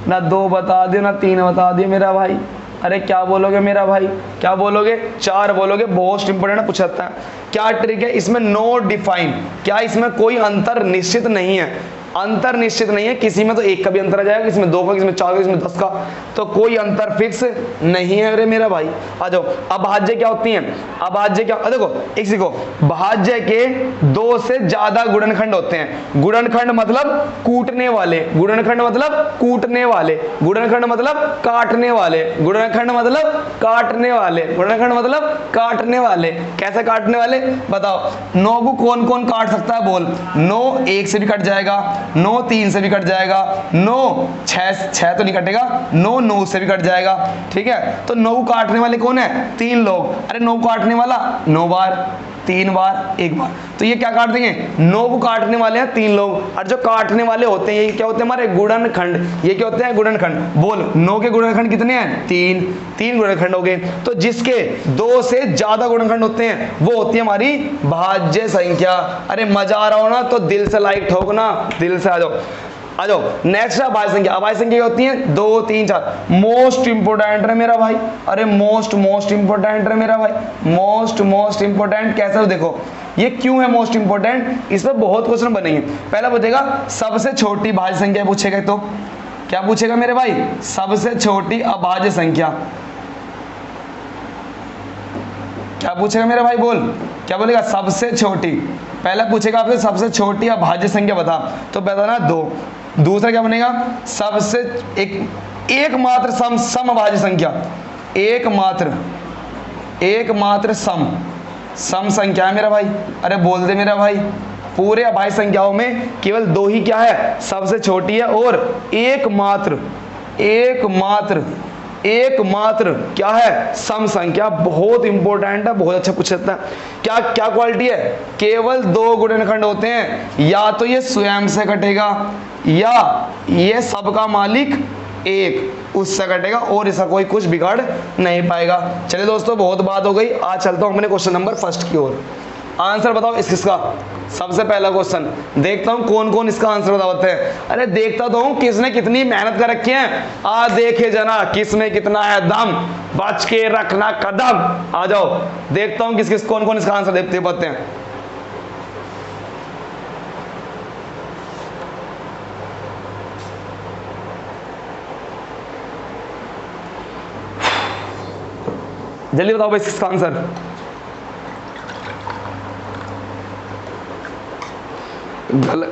ना 2 बता दियो, ना 3 बता दियो मेरा भाई। अरे क्या बोलोगे मेरा भाई, क्या बोलोगे, 4 बोलोगे। मोस्ट इंपोर्टेंट पूछा जाता है। क्या ट्रिक है इसमें, नो डिफाइन, क्या इसमें कोई अंतर निश्चित नहीं है, अंतर निश्चित नहीं है, किसी में तो 1 का भी अंतर आ जाएगा, किसी में 2 का, किसी में 4 का, किसी में 10 का, तो कोई अंतर फिक्स नहीं है। अरे मेरा भाई आ जाओ। अभाज्य क्या होती हैं, अभाज्य क्या, देखो एक सीखो, भाज्य के 2 से ज्यादा गुणनखंड होते हैं। गुणनखंड मतलब कूटने वाले, गुणनखंड मतलब कूटने वाले, गुणनखंड मतलब काटने वाले, गुणनखंड मतलब काटने वाले, गुणनखंड मतलब काटने वाले। कैसे काटने वाले बताओ, 9 को कौन कौन काट सकता है बोल, 9 1 से भी कट जाएगा, 9 3 से भी कट जाएगा, 9 6 तो नहीं कटेगा, 9 9 से भी कट जाएगा, ठीक है। तो 9 काटने वाले कौन है, 3 लोग। अरे 9 काटने वाला 9 बार, 3 बार, 1 बार, तो ये क्या काट देंगे, 9 को काटने वाले हैं 3 लोग। और जो काटने वाले होते हैं ये क्या होते हैं हमारे गुणनखंड, ये क्या होते हैं गुणनखंड। बोल 9 के गुणनखंड कितने हैं, 3 गुणनखंड हो गए। तो जिसके 2 से ज्यादा गुणनखंड होते हैं वो होती है हमारी भाज्य संख्या। अरे मजा आ रहा हो ना तो दिल से लाइक ठोकना, दिल से आ जाओ, आ जाओ। नेक्स्ट है अभाज्य संख्या। अभाज्य संख्या होती है 2 3 4, मोस्ट इंपोर्टेंट है मेरा भाई, अरे मोस्ट इंपोर्टेंट है मेरा भाई, मोस्ट इंपोर्टेंट। कैसे देखो ये क्यों है मोस्ट इंपोर्टेंट, इस पर बहुत क्वेश्चन बनेंगे। पहला पूछेगा सबसे छोटी भाज्य संख्या पूछेगा, तो क्या पूछेगा मेरे भाई, सबसे छोटी अभाज्य संख्या। क्या पूछेगा मेरा भाई, बोल क्या बोलेगा, सबसे छोटी। पहला पूछेगा आपसे सबसे छोटी अभाज्य संख्या बता, तो बताना 2। दूसरा क्या बनेगा, सबसे एकमात्र सम अभाज्य संख्या, एकमात्र सम संख्या है मेरा भाई। अरे बोल दे मेरा भाई, पूरे अभाज्य संख्याओं में केवल 2 ही क्या है, सबसे छोटी है, और एकमात्र क्या है, सम संख्या। बहुत इंपॉर्टेंट है, बहुत अच्छा पूछ सकता है। क्या क्या क्वालिटी है, केवल 2 गुणनखंड होते हैं, या तो ये स्वयं से कटेगा या ये सबका मालिक 1 उससे कटेगा, और इसका कोई कुछ बिगाड़ नहीं पाएगा। चलिए दोस्तों बहुत बात हो गई, आज चलता हूं अपने क्वेश्चन नंबर 1 की ओर। आंसर बताओ इसका, सबसे पहला क्वेश्चन देखता हूं कौन कौन इसका आंसर बताते हैं। अरे देखता तो हूं किसने कितनी मेहनत कर रखी है, आ देखे जना किसमें कितना है दम, बच के रखना कदम। आ जाओ देखता हूं किस किस कौन कौन इसका आंसर देते पाते हैं। जल्दी बताओ भाई इसका आंसर।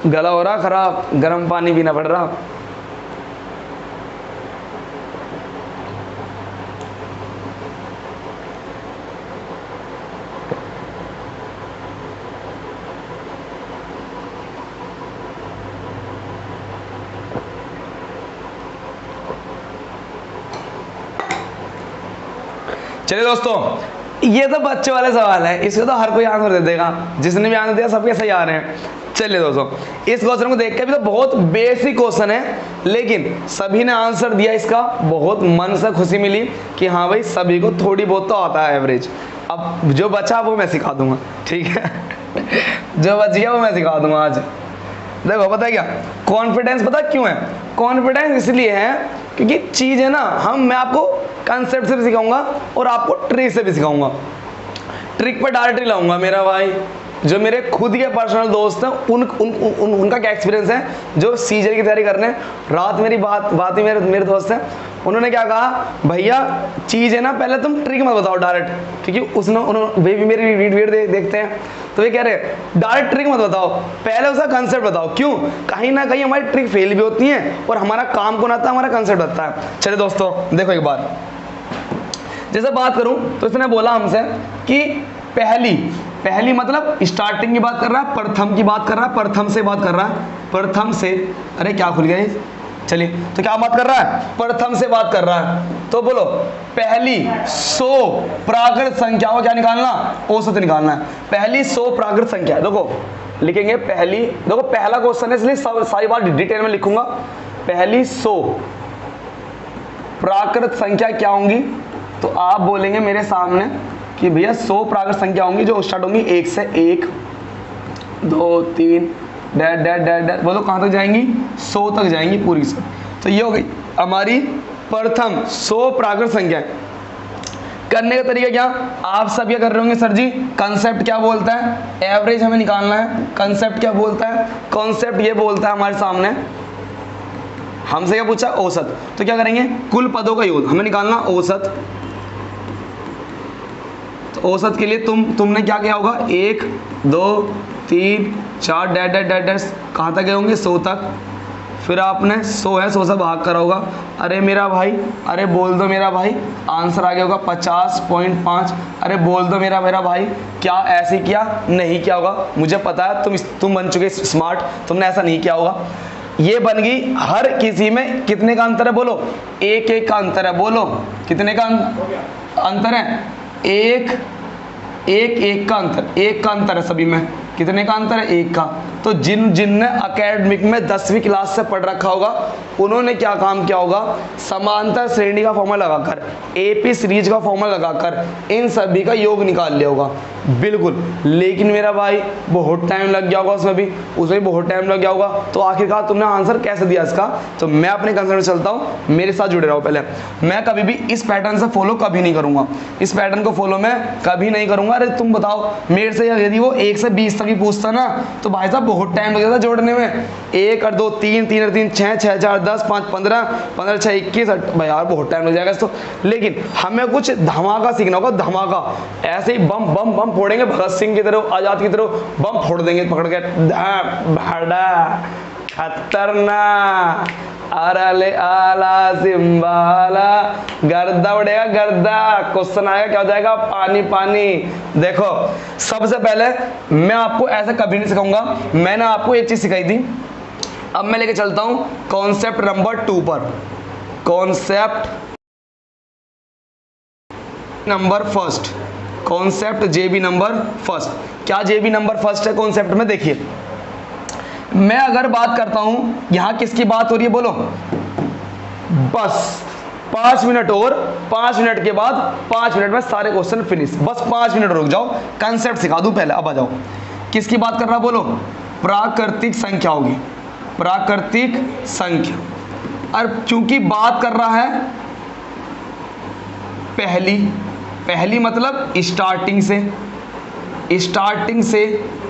गला हो रहा खराब, गर्म पानी पीना पड़ रहा। चलिए दोस्तों ये तो बच्चे वाले सवाल है, इसको तो हर कोई आंसर दे देगा, जिसने भी आंसर दिया सबके सही आ रहे हैं। चलिए दोस्तों इस क्वेश्चन को देख के भी तो बहुत बेसिक क्वेश्चन है, लेकिन सभी ने आंसर दिया इसका, बहुत मन से खुशी मिली कि हाँ भाई सभी को थोड़ी बहुत तो आता है एवरेज। अब जो बचा वो मैं सिखा दूंगा, ठीक है जो बच गया वो मैं सिखा दूंगा आज। देखो पता है क्या कॉन्फिडेंस, पता क्यों है कॉन्फिडेंस, इसलिए है क्योंकि चीज है ना, मैं आपको कंसेप्ट से भी सिखाऊंगा और आपको ट्रिक से भी सिखाऊंगा। ट्रिक पर डायरेक्टली लाऊंगा मेरा भाई, जो मेरे खुद के पर्सनल दोस्त हैं उनका क्या एक्सपीरियंस है जो सीजन की तैयारी कर रहे हैं। रात मेरी बात ही मेरे दोस्त हैं, उन्होंने क्या कहा, भैया चीज़ है ना पहले तुम ट्रिक मत बताओ डायरेक्ट, क्योंकि उन्होंने वे भी मेरी वीडियो देखते हैं, तो ये कह रहे हैं डायरेक्ट ट्रिक मत बताओ, पहले उसका कंसेप्ट बताओ। क्यों? कहीं ना कहीं हमारी ट्रिक फेल भी होती है और हमारा काम कौन आता है, हमारा कंसेप्ट आता है। चलिए दोस्तों देखो एक बार, जैसे बात करूं तो इसने बोला हमसे कि पहली मतलब स्टार्टिंग की बात कर रहा है, प्रथम की बात कर रहा है, प्रथम से बात कर रहा है, प्रथम से, अरे क्या खुल गया ये, चलिए तो क्या बात कर रहा है, प्रथम से बात कर रहा है। तो बोलो पहली 100 प्राकृत संख्या को क्या निकालना, औसत निकालना है। पहली 100 प्राकृत संख्या, देखो लिखेंगे पहली, देखो पहला क्वेश्चन है इसलिए सारी बात डिटेल में लिखूंगा। पहली 100 प्राकृत संख्या क्या होंगी, तो आप बोलेंगे मेरे सामने कि भैया 100 प्राकृत संख्या होंगी जो स्टार्ट होंगी 1 से, 1 2 3 डैट डैट डैट डैट, बोलो कहाँ तक जाएंगी, 100 तक जाएंगी पूरी से। तो ये हो गई हमारी प्रथम 100 प्राकृत संख्या। करने का तरीका क्या, आप सब क्या कर रहे होंगे, सर जी कंसेप्ट क्या बोलता है, एवरेज हमें निकालना है। कंसेप्ट क्या बोलता है, कॉन्सेप्ट ये बोलता है हमारे सामने, हमसे क्या पूछा, औसत। तो क्या करेंगे, कुल पदों का योग हमें निकालना, औसत। तो औसत के लिए तुमने क्या किया होगा, 1 2 3 4 डैट डैट डैट डैट, कहाँ तक गए होंगे, 100 तक। फिर आपने 100 है 100 से भाग करा होगा, अरे मेरा भाई, अरे बोल दो मेरा भाई, आंसर आ गया होगा 50.5। अरे बोल दो मेरा भाई, क्या ऐसे किया, नहीं किया होगा, मुझे पता है तुम बन चुके स्मार्ट, तुमने ऐसा नहीं किया होगा। ये बन गई, हर किसी में कितने का अंतर है, बोलो 1 का अंतर है, बोलो कितने का अंतर है, 1 का अंतर, 1 का अंतर है सभी में, कितने का अंतर है, 1 का। तो जिनने एकेडमिक में 10वीं क्लास से पढ़ रखा होगा उन्होंने क्या काम किया होगा, समांतर श्रेणी का फॉर्मूला लगाकर, एपी सीरीज का फॉर्मूला लगाकर इन सभी का योग निकाल लिया होगा, बिल्कुल। लेकिन मेरा भाई बहुत टाइम लग गया होगा उसमें बहुत टाइम लग गया होगा। तो आखिरकार तुमने आंसर कैसे दिया इसका, तो मैं अपने कंसेप्ट में चलता हूँ, मेरे साथ जुड़े रहो। पहले मैं कभी भी इस पैटर्न से फॉलो कभी नहीं करूंगा, इस पैटर्न को फॉलो मैं कभी नहीं करूंगा। अरे तुम बताओ मेरे से यदि वो 1 से 20 तक ही पूछता ना, तो भाई साहब बहुत टाइम लग जाता जोड़ने में, 1 और 2 3 3 और 3 6 6 4 10 5 15 15 6 21, भाई यार बहुत टाइम लग जाएगा इसको। लेकिन हमें कुछ धमाका सीखना होगा, धमाका, ऐसे ही बम बम बम फोड़ेंगे, भगत सिंह की तरह, आजाद की तरह बम फोड़ देंगे पकड़ के, भाड़ा खतरनाक, अरले आला सिंबाला, गर्दा उड़ेगा गर्दा। क्वेश्चन आएगा क्या हो जाएगा, पानी पानी। देखो सबसे पहले मैं आपको ऐसा कभी नहीं सिखाऊंगा, मैंने आपको एक चीज सिखाई थी, अब मैं लेके चलता हूं कॉन्सेप्ट नंबर 2 पर। कॉन्सेप्ट नंबर फर्स्ट, कॉन्सेप्ट जेबी नंबर फर्स्ट। क्या जेबी नंबर फर्स्ट है कॉन्सेप्ट में, देखिए मैं अगर बात करता हूं, यहां किसकी बात हो रही है, बोलो बस 5 मिनट और 5 मिनट के बाद 5 मिनट में सारे क्वेश्चन फिनिश, बस 5 मिनट रुक जाओ, कंसेप्ट सिखा दूं पहले। अब आ जाओ, किसकी बात कर रहा, बोलो प्राकृतिक संख्या होगी, प्राकृतिक संख्या। और क्योंकि बात कर रहा है पहली मतलब स्टार्टिंग से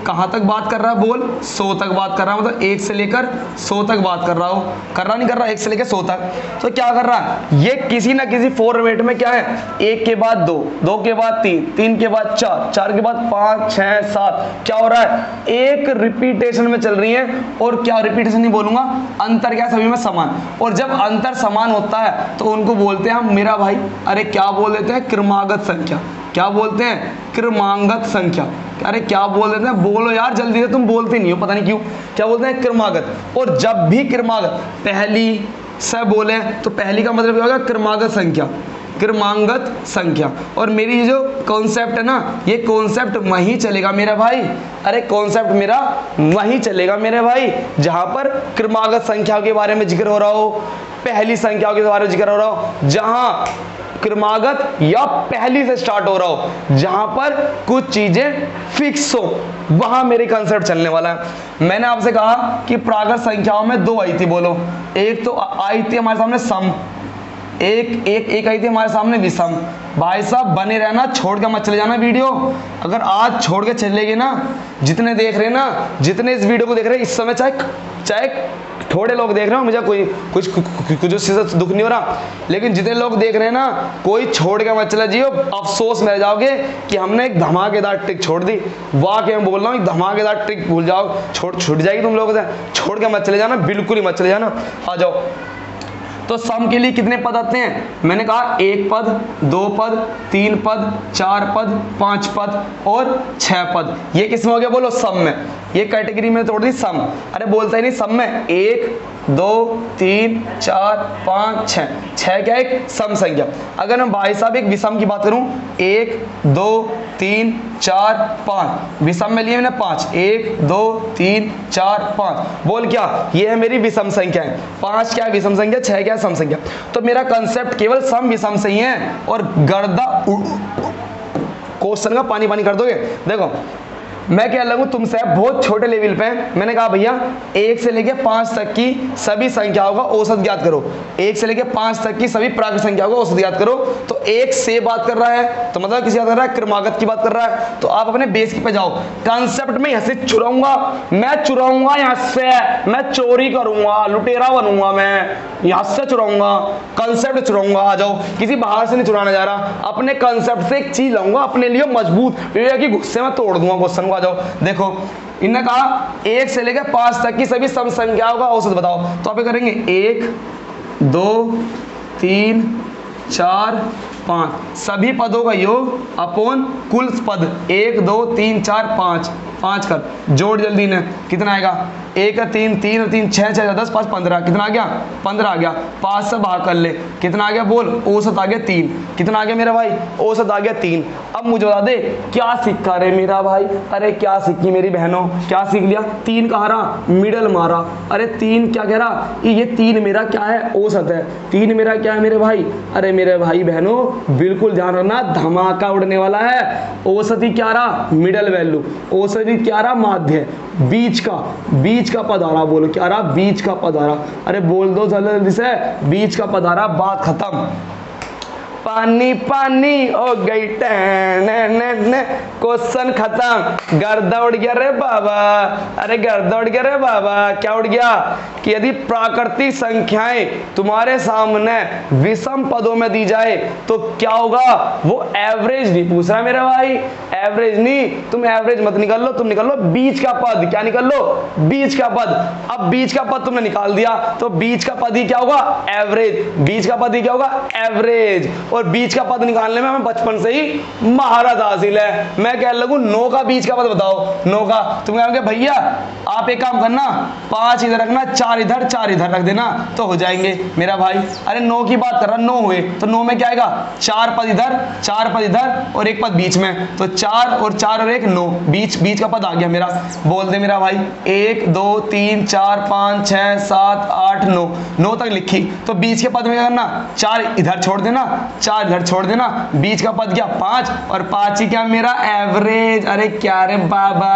कहाँ तक बात कर रहा है, बोल 100 तक बात कर रहा है, मतलब 1 से लेकर 100 तक बात कर रहा हो, कर रहा नहीं कर रहा, 1 से लेकर 100 तक। तो क्या कर रहा है, ये किसी ना किसी फॉर्मेट में क्या है, 1 के बाद 2, 2 के बाद 3, 3 के बाद 4, 4 के बाद 5 6 7, क्या हो रहा है, एक रिपीटेशन में चल रही है। और क्या रिपीटेशन नहीं बोलूंगा, अंतर क्या, सभी में समान। और जब अंतर समान होता है तो उनको बोलते हैं हम, मेरा भाई, अरे क्या बोल देते हैं, क्रमागत संख्या। क्या बोलते हैं, क्रमागत संख्या। अरे क्या बोल देते हैं, बोलो यार जल्दी से, तुम बोलते नहीं हो पता नहीं क्यों। क्या बोलते हैं, क्रमागत। और जब भी क्रमागत पहली से बोले तो पहली का मतलब क्या होगा, क्रमागत संख्या, क्रमागत संख्या। और मेरी जो कॉन्सेप्ट है ना, ये कॉन्सेप्ट वहीं चलेगा मेरा भाई, अरे कॉन्सेप्ट मेरा वहीं चलेगा मेरे भाई जहां पर क्रमागत संख्या के बारे में जिक्र हो रहा हो, पहली संख्या के बारे में जिक्र हो रहा हो, जहां क्रमागत या पहली से स्टार्ट हो रहा हो, जहां पर कुछ चीजें फिक्स हो, वहां मेरी कंसेप्ट चलने वाला है। मैंने आपसे कहा कि प्राकृत संख्याओं में 2 आई थी, बोलो। एक तो आई थी हमारे सामने सम, एक आई थी हमारे सामने विषम। भाई साहब बने रहना, छोड़ के मत चले जाना वीडियो। अगर आज छोड़ के चलेगे ना, जितने देख रहे हैं ना, जितने इस वीडियो को देख रहे हैं इस समय, चाहे थोड़े लोग देख रहे हो, मुझे कोई कुछ उससे दुख नहीं हो रहा, लेकिन जितने लोग देख रहे हैं ना, कोई छोड़ के मत चला जियो। अफसोस में रह जाओगे कि हमने एक धमाकेदार ट्रिक छोड़ दी। वाकई मैं बोल रहा हूँ, धमाकेदार ट्रिक भूल जाओ, छूट जाएगी तुम लोगों से। छोड़ के मत चले जाना, बिल्कुल ही मत चले जाना। आ जाओ। तो सम के लिए कितने पद आते हैं? मैंने कहा 1 पद, 2 पद, 3 पद, 4 पद, 5 पद और 6 पद। ये किसमें हो गया बोलो? सम में। ये कैटेगरी में तोड़ दी सम। अरे बोलता ही नहीं सम में। 1 2 3 4 5 6, 6 क्या? एक सम संख्या। अगर मैं भाई साहब एक विषम की बात करूं, 1 2 3 4 5, विषम में लिए मैंने 5, 1 2 3 4 5। बोल क्या? ये है मेरी विषम संख्या है। 5 क्या है विषम संख्या, 6 क्या है सम संख्या। तो मेरा कंसेप्ट केवल सम विषम से ही है। और गर्दा क्वेश्चन का पानी कर दोगे। देखो मैं क्या लगूं तुमसे बहुत छोटे लेवल पे। मैंने कहा भैया 1 से लेके 5 तक की सभी संख्याओं का औसत ज्ञात करो। 1 से लेके 5 तक की सभी प्राकृत संख्याओं का औसत ज्ञात करो। तो 1 से बात कर रहा है, तो मतलब किसी बात कर रहा है, क्रमागत की बात कर रहा है। तो आप अपने बेस पे जाओ। कंसेप्ट में यहाँ से चुराऊंगा, मैं चुराऊंगा यहाँ से, मैं चोरी करूंगा, लुटेरा बनूंगा, मैं यहाँ से चुराऊंगा, कंसेप्ट चुराऊंगा। आ जाओ, किसी बाहर से नहीं चुराने जा रहा, अपने कंसेप्ट से एक चीज लाऊंगा अपने लिए मजबूत, कि गुस्से में तोड़ दूंगा क्वेश्चन को। आ जाओ। देखो इन्होंने कहा 1 से लेकर 5 तक की सभी सम संख्याओं का औसत बताओ। तो आप करेंगे 1 2 3 4 5 सभी पदों का योग अपॉन कुल पद। 1 2 3 4 5 कर जोड़ जल्दी ने, कितना आएगा? 1 3 3 और 3 6 6 10 5 15, कितना आ गया? 15 आ गया। 5 से भाग कर ले, कितना आ गया बोल? औसत आ गया 3। कितना आ गया मेरा भाई? औसत आ गया 3। अब मुझे बता दे क्या सीखा रे मेरा भाई? अरे क्या सीखी मेरी बहनों, क्या सीख लिया? 3 कहा रहा, मिडल मारा। अरे 3 क्या कह रहा? ये 3 मेरा क्या है? औसत है। 3 मेरा क्या है मेरे भाई? अरे मेरे भाई बहनों बिल्कुल ध्यान रखना, धमाका उड़ने वाला है। औसत ही क्या रहा? Middle value. औसत ही क्या रहा? माध्य। बीच का पद आ रहा। बोलो क्या रहा? बीच का पद आ रहा। अरे बोल दो जल्दी से, बीच का पद आ रहा। बात खत्म। पानी पानी हो गई, क्वेश्चन खत्म। गर्दा उड़ गया रे बाबा। अरे गर्दा उड़ गया रे बाबा। क्या उड़ गया? कि यदि प्राकृतिक संख्याएं तुम्हारे सामने विषम पदों में दी जाए तो क्या होगा? वो एवरेज नहीं पूछ रहा मेरा भाई, एवरेज नहीं। तुम एवरेज मत निकाल लो, तुम निकाल लो बीच का पद। क्या निकाल लो? बीच का पद। अब बीच का पद तुमने निकाल दिया तो बीच का पद ही क्या होगा? एवरेज। बीच का पद ही क्या होगा? एवरेज। और बीच का पद निकालने में हमें बचपन से ही महारत हासिल है। मैं कह लगूं 9 का बीच का पद बताओ। 9 का तुम कहोगे भैया आप एक काम करना, 5 इधर रखना, 4 इधर, 4 इधर रख देना तो हो जाएंगे मेरा भाई। अरे 9 की बात कर रहा, 9 हुए तो 9 में क्या आएगा? 4 पद इधर, 4 पद इधर और 1 पद बीच में। तो 4 और 4 और 1 9, बीच का पद आ गया मेरा। बोल दे मेरा भाई 1 2 3 4 5 6 7 8 9, 9 तक लिखी। तो बीच के पद में क्या करना? 4 इधर छोड़ देना, 4 इधर छोड़ देना। बीच का पद क्या? 5 और 5 ही क्या मेरा? एवरेज। अरे क्या रे बाबा,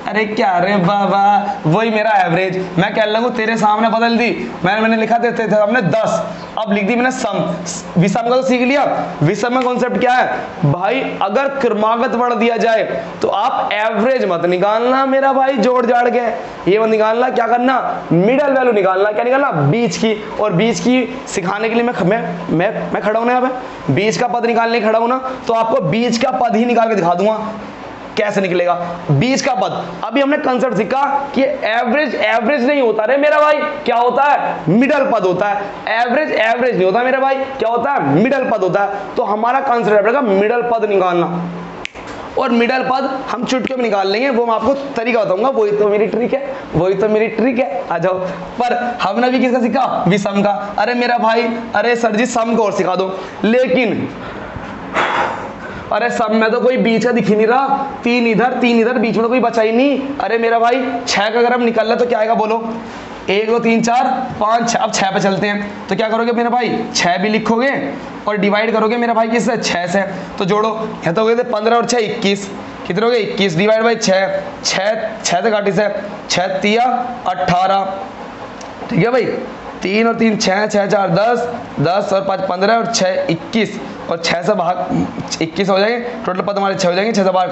अरे क्या रे बाबा, वही मेरा एवरेज। मैं कह लगूं तेरे सामने बदल दी, मैंने लिखा थे हमने 10, अब लिख दी मैंने सम। विषम का तो सीख लिया। विषम में कॉन्सेप्ट क्या है भाई? अगर क्रमागत बढ़ दिया जाए तो आप एवरेज मत निकालना मेरा भाई, जोड़ जाड़ के ये मत निकालना। क्या करना? मिडल वैल्यू निकालना। क्या निकालना? बीच की। और बीच की सिखाने के लिए मैं खड़ा हूं ना यहाँ पे, बीच का पद निकालने खड़ा हूं ना, तो आपको बीच का पद ही निकाल के दिखा दूंगा कैसे निकलेगा बीच का पद। अभी हमने कंसेप्ट सीखा कि एवरेज नहीं होता रे मेरा भाई, क्या होता है? मिडल पद होता है। एवरेज नहीं होता मेरे भाई, क्या होता है? मिडल पद होता है। तो हमारा कंसेप्ट रहेगा मिडल पद निकालना। और मिडल पद हम चुटकियों में निकाल लेंगे, वो मैं आपको तरीका बताऊंगा। वही तो मेरी ट्रिक है। आ जाओ। पर हमने भी किसका सीखा? विषम का। अरे मेरा भाई, अरे सर जी सम को और सिखा दो। लेकिन अरे सब में तो कोई बीच का दिख ही नहीं रहा। 3 इधर, बीच में तो कोई बचा ही नहीं। अरे मेरा भाई 6 का अगर हम निकाल ले तो क्या आएगा बोलो? 1 2 3 4 5 6। अब 6 पे चलते हैं तो क्या करोगे मेरा भाई? 6 भी लिखोगे और डिवाइड करोगे मेरा भाई किससे? 6 से। तो जोड़ो, ये तो हो गए 15 और 6 21। कितने हो गए? 21 डिवाइड बाई 6 से काटी से 6 3 18। ठीक है भाई, 3 और 3 6, 6 4 10, 10 और 5 15 और 6 21 और 6 से भाग 21 हो जाएंगे, टोटल पद हमारे 6 हो जाएंगे, 6 से भाग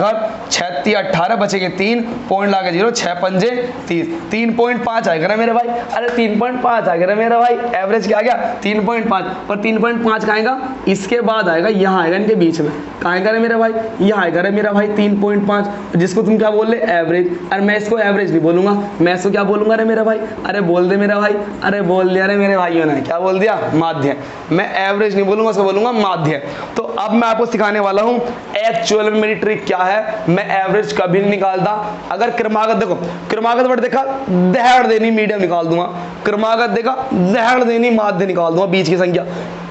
6 3 18 बचेंगे 3 पॉइंट लाके 0, 6 पंजे 30, 3.5 आएगा ना मेरे भाई। अरे 3.5 आएगा ना मेरा भाई, एवरेज क्या आ गया 3.5। पर 3.5 कहाँ आएगा, इसके बाद आएगा, यहाँ आएगा इनके बीच में, कहाँ आएगा रे मेरा भाई, यहाँ आएगा रे मेरा भाई 3.5, जिसको तुम क्या बोल रहे एवरेज। अरे मैं इसको एवरेज नहीं बोलूंगा, मैं इसको क्या बोलूंगा रे मेरा भाई, अरे बोल दे मेरा भाई, अरे बोल दिया रे मेरे भाइयों ने, क्या बोल दिया, माध्य। मैं एवरेज नहीं बोलूंगा, उसको बोलूंगा माध्य। तो अब मैं आपको सिखाने वाला हूं एक्चुअल में मेरी ट्रिक क्या है। मैं एवरेज कभी नहीं निकालता। अगर क्रमागत देखो, क्रमागत वर्ड देखा दहाड़ देनी मीडियम निकाल दूंगा, क्रमागत देखा दहाड़ देनी माध्य निकाल दूंगा, बीच की संख्या।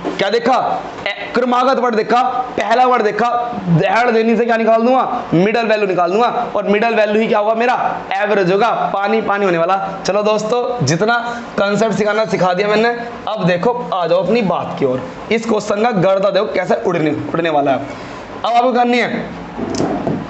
क्या देखा, क्रमागत वर्ड देखा, पहला वर्ड देखा, दहाड़ देनी से क्या निकाल दूंगा, मिडल वैल्यू निकाल दूंगा, और मिडल वैल्यू ही क्या होगा मेरा, एवरेज होगा, पानी पानी होने वाला। चलो दोस्तों, जितना कंसेप्ट सिखाना सिखा दिया मैंने। अब देखो, आ जाओ अपनी बात की ओर। इस क्वेश्चन का गर्दा देखो कैसे उड़ने वाला है। अब आपको करनी है,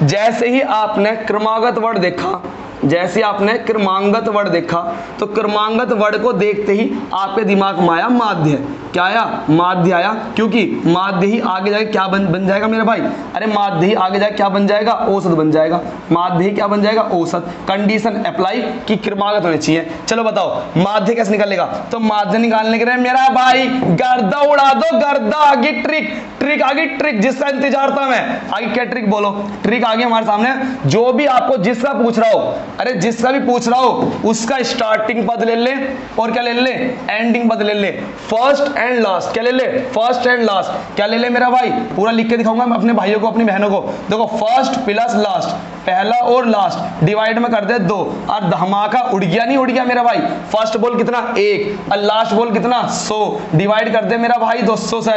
जैसे ही आपने क्रमागत वर्ड देखा, जैसे आपने क्रमांगत वर्ड देखा, तो क्रमांगत वर्ड को देखते ही आपके दिमाग में आया माध्य। क्या आया, माध्य आया, क्योंकि माध्य ही आगे जाके क्या बन जाएगा मेरे भाई, अरे माध्य ही आगे जाके क्या बन जाएगा, औसत बन जाएगा। माध्य ही क्या बन जाएगा, औसत। कंडीशन अप्लाई की क्रमागत होनी चाहिए। चलो बताओ माध्य कैसे निकलेगा, तो माध्य निकालने के लिए मेरा भाई गर्दा उड़ा दो, गर्दा। आगे ट्रिक, ट्रिक आगे ट्रिक, जिसका इंतजार था मैं। आगे क्या ट्रिक बोलो, ट्रिक आगे हमारे सामने। जो भी आपको जिसका पूछ रहा हो, अरे जिसका भी पूछ रहा हो, उसका स्टार्टिंग पद ले ले और क्या ले ले, एंडिंग पद ले ले। फर्स्ट एंड लास्ट क्या ले ले, फर्स्ट एंड लास्ट क्या ले ले मेरा भाई, पूरा लिख के दिखाऊंगा मैं अपने भाइयों को अपनी बहनों को। देखो फर्स्ट प्लस लास्ट, पहला और लास्ट डिवाइड में कर दे 2, और धमाका उड़ गया, नहीं उड़ गया मेरा भाई। फर्स्ट बोल कितना 1 और लास्ट बोल कितना 100, डिवाइड कर दे मेरा भाई 200 से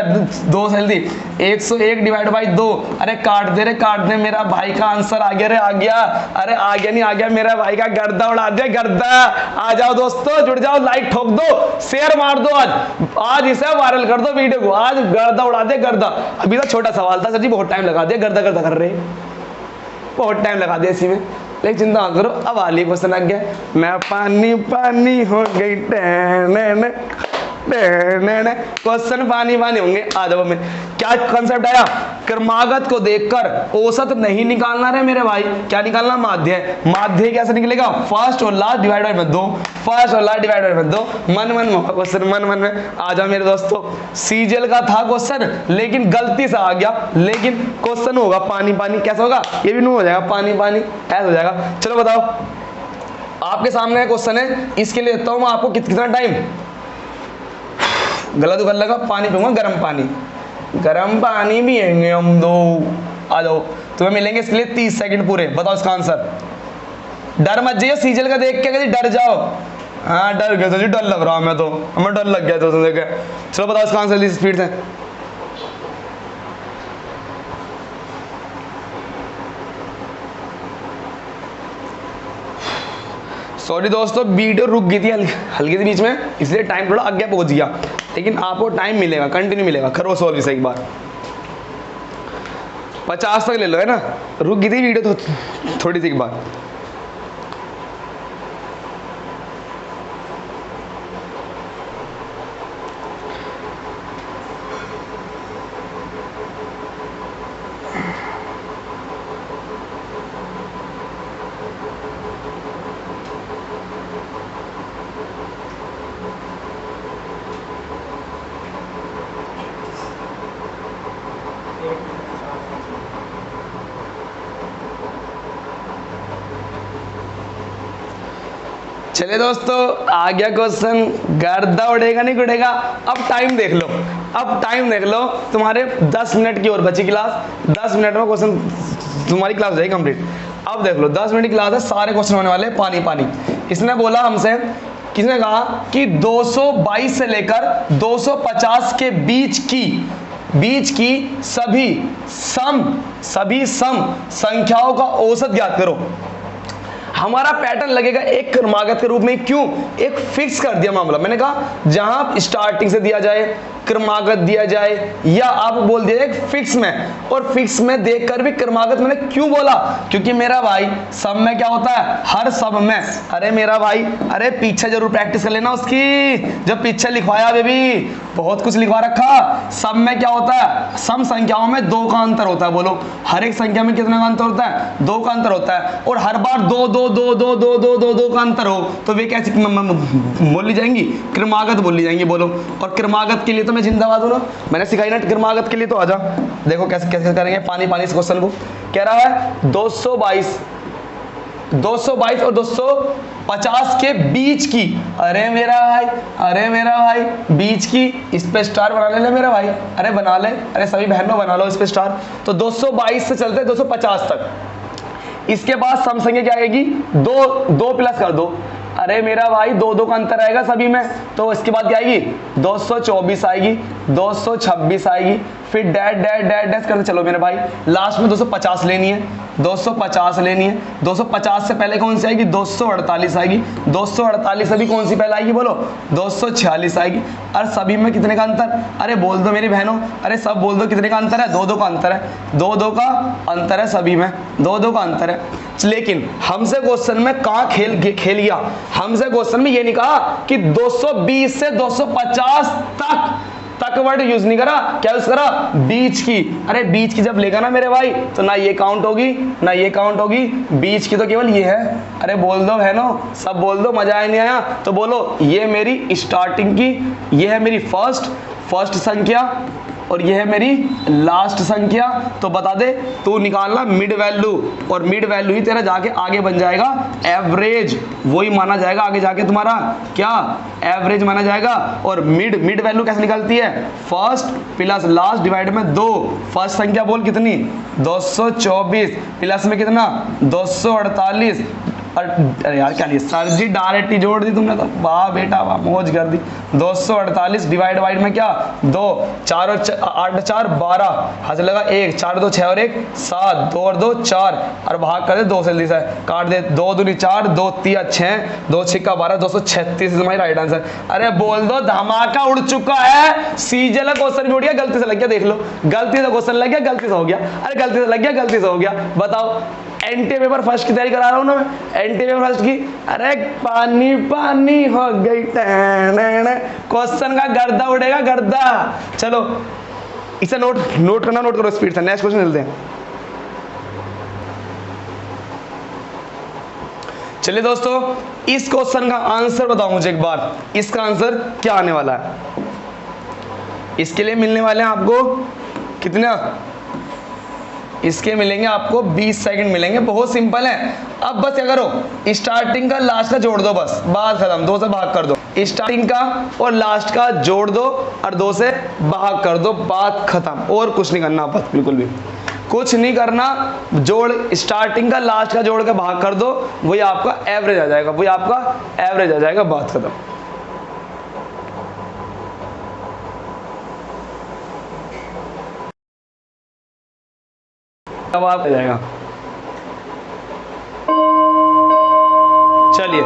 2 जल्दी 101 डिवाइड बाई 2। अरे काट दे रे काट दे, मेरा भाई का आंसर आ गया रे, आ गया। अरे आ गया नहीं आ गया, मेरा भाई का गर्दा उड़ा दिया, गर्दा। आ जाओ दोस्तों, जुड़ जाओ, लाइक ठोक दो, शेयर मार दो, आज इसे वायरल कर दो वीडियो को। आज गर्दा उड़ा दे, गर्दा। अभी तो छोटा सवाल था सर जी, बहुत टाइम लगा दिया, गर्दा गर्दा कर रहे, बहुत टाइम लगा दिया इसी में, लेकिन चिंता मत करो। अब वाली क्वेश्चन आ गया, मैं पानी पानी हो गई, क्वेश्चन पानी पानी होंगे। आ जाओ, में क्या कंसेप्ट आया, क्रमागत को देखकर औसत नहीं निकालना रे मेरे भाई, क्या निकालना, माध्य। माध्य कैसे निकलेगा, फर्स्ट और लास्ट डिवाइडेड में 2, फर्स्ट और लास्ट डिवाइडेड में 2। मन मन में क्वेश्चन, मन मन में। आ जाओ मेरे दोस्तों, सीजीएल का था क्वेश्चन, लेकिन गलती से आ गया, लेकिन क्वेश्चन होगा पानी पानी। कैसा होगा, ये भी नो हो जाएगा, पानी पानी ऐसा हो जाएगा। चलो बताओ, आपके सामने क्वेश्चन है, इसके लिए देता हूं मैं आपको कितना टाइम। गलत उगल लगा, पानी पीऊंगा, गर्म पानी, गर्म पानी भी पिएंगे हम दो। आ जाओ, तुम्हें मिलेंगे इसके लिए 30 सेकंड पूरे। बताओ इसका आंसर। डर मत जाइए, सीजल का देख के कभी डर जाओ। हाँ डर गया तो जी, डर लग रहा हूं मैं तो, हमें डर लग गया तो देख के। चलो बताओ इसका आंसर स्पीड से। सॉरी दोस्तों, वीडियो रुक गई थी हल्की सी बीच में, इसलिए टाइम थोड़ा आगे पहुंच गया, लेकिन आपको टाइम मिलेगा, कंटिन्यू मिलेगा। करो सॉल्व इसे एक बार, 50 तक ले लो, है ना। रुक गई थी वीडियो तो थोड़ी सी एक बार। चलिए दोस्तों, आ गया क्वेश्चन, गर्दा उड़ेगा नहीं उड़ेगा। अब टाइम देख लो, अब टाइम देख लो, तुम्हारे 10 मिनट की और बची क्लास, 10 मिनट में क्वेश्चन तुम्हारी क्लास हो जाएगी कंप्लीट। अब देख लो, 10 मिनट की क्लास है, सारे क्वेश्चन होने वाले पानी पानी। इसने बोला हमसे, किसने कहा कि 222 से लेकर 250 के बीच की सभी सम संख्याओं का औसत ज्ञात करो। हमारा पैटर्न लगेगा एक क्रमागत के रूप में, क्यों, एक फिक्स कर दिया मामला। मैंने कहा जहां स्टार्टिंग से दिया जाए, क्रमागत दिया जाए, या आप बोल दिया जाए फिक्स में। और फिक्स में देखकर भी क्रमागत मैंने क्यों बोला, क्योंकि मेरा भाई सब में क्या होता है, हर सब में। अरे मेरा भाई, अरे पीछे जरूर प्रैक्टिस कर लेना उसकी, जब पीछे लिखवाया बेबी, बहुत कुछ लिखवा रखा। सब में क्या होता है, सम संख्याओं में 2 का अंतर होता है। बोलो हर एक संख्या में कितने का अंतर होता है, 2 का अंतर होता है। और हर बार 2 2 2 2 2 2 2 2 का अंतर हो तो वे कैसे बोली जाएंगी, क्रमागत बोली जाएंगी। बोलो, और क्रमागत के लिए तो मैं जिंदाबाद हूं ना, मैंने सिखाई ना क्रमागत के लिए, तो आजा देखो कैसे कैसे करेंगे। पानी पानी इस क्वेश्चन को। कह रहा है 222 और 250 के बीच की, अरे मेरा भाई, अरे मेरा भाई, बीच की, इस पे स्टार बना ले मेरा भाई, अरे बना ले, अरे सभी बहनों बना लो इस पे स्टार। तो 222 से चलते 250 तक, इसके बाद सम संख्या क्या आएगी, 2 प्लस कर दो, अरे मेरा भाई 2 2 का अंतर आएगा सभी में, तो इसके बाद क्या आएगी, 224 आएगी, 226 आएगी, फिर डैश डैश डैश डैश करते चलो मेरे भाई, लास्ट में 250 लेनी है, 250 लेनी है। 250 से पहले कौन सी आएगी, 248 आएगी, 248 अभी कौन सी पहले आएगी, बोलो 246 आएगी। और सभी में कितने का अंतर, अरे बोल दो मेरी बहनों, अरे सब बोल दो कितने का अंतर है, 2 2 का अंतर है, 2 2 का अंतर है सभी में, 2 2 का अंतर है। लेकिन हमसे क्वेश्चन में कहाँ खेल गया, हमसे क्वेश्चन में ये नहीं कहा कि 220 से 250 तक वर्ड यूज नहीं करा, क्या यूज करा, बीच की। अरे बीच की जब लेगा ना मेरे भाई, तो ना ये काउंट होगी ना ये काउंट होगी, बीच की तो केवल ये है। अरे बोल दो बहनों, सब बोल दो, मजा नहीं आया तो बोलो ये मेरी स्टार्टिंग की, ये है मेरी फर्स्ट संख्या, और ये है मेरी लास्ट संख्या। तो बता दे, तू निकालना मिड वैल्यू, और मिड वैल्यू ही तेरा जाके आगे बन जाएगा एवरेज, वही माना जाएगा आगे जाके तुम्हारा क्या, एवरेज माना जाएगा। और मिड वैल्यू कैसे निकलती है, फर्स्ट प्लस लास्ट डिवाइड में 2, फर्स्ट संख्या बोल कितनी, 224 प्लस में कितना, 248, अरे यार क्या लिया सर जी, डायरेक्ट ही जोड़ दी तुमने तो, वाह बेटा वाह, मौज कर दी। 248 डिवाइड में क्या, 2 4 और 8 4 12, हाथ लगा 1 4 2 6 और 1 7, 2 और 2 4, और भाग कर दे 2 से जल्दी से काट दे, 2 दूनी 4, 2 3 6, 2 6 12, 236 तुम्हारी राइट आंसर। अरे बोल दो धमाका उड़ चुका है, सीजे का क्वेश्चन भी उड़ गया, गलती से लग गया, देख लो गलती से क्वेश्चन लग गया, गलती से हो गया, अरे गलती से लग गया, गलती से हो गया। बताओ एनटी पेपर फर्स्ट की तैयारी करा रहा हूं ना मैं, एनटी पेपर फर्स्ट की, अरे पानी पानी हो गई, क्वेश्चन का गर्दा उड़ेगा गर्दा। चलो इसे नोट करना, नोट करो स्पीड से। नेक्स्ट क्वेश्चन चलते हैं। चलिए दोस्तों, इस क्वेश्चन का आंसर बताओ मुझे एक बार, इसका आंसर क्या आने वाला है। इसके लिए मिलने वाले हैं आपको कितना, इसके मिलेंगे आपको 20 सेकंड मिलेंगे, बहुत सिंपल है। अब बस क्या करो, स्टार्टिंग का लास्ट का जोड़ दो, बस बात खत्म, 2 से भाग कर दो, स्टार्टिंग का और लास्ट का जोड़ दो और 2 से भाग कर दो, बात खत्म। और कुछ नहीं करना, बस बिल्कुल भी कुछ नहीं करना, जोड़ स्टार्टिंग का लास्ट का जोड़ के भाग कर दो, वही आपका एवरेज आ जाएगा, वही आपका एवरेज आ जाएगा, बात खत्म। जवाब आ जाएगा। चलिए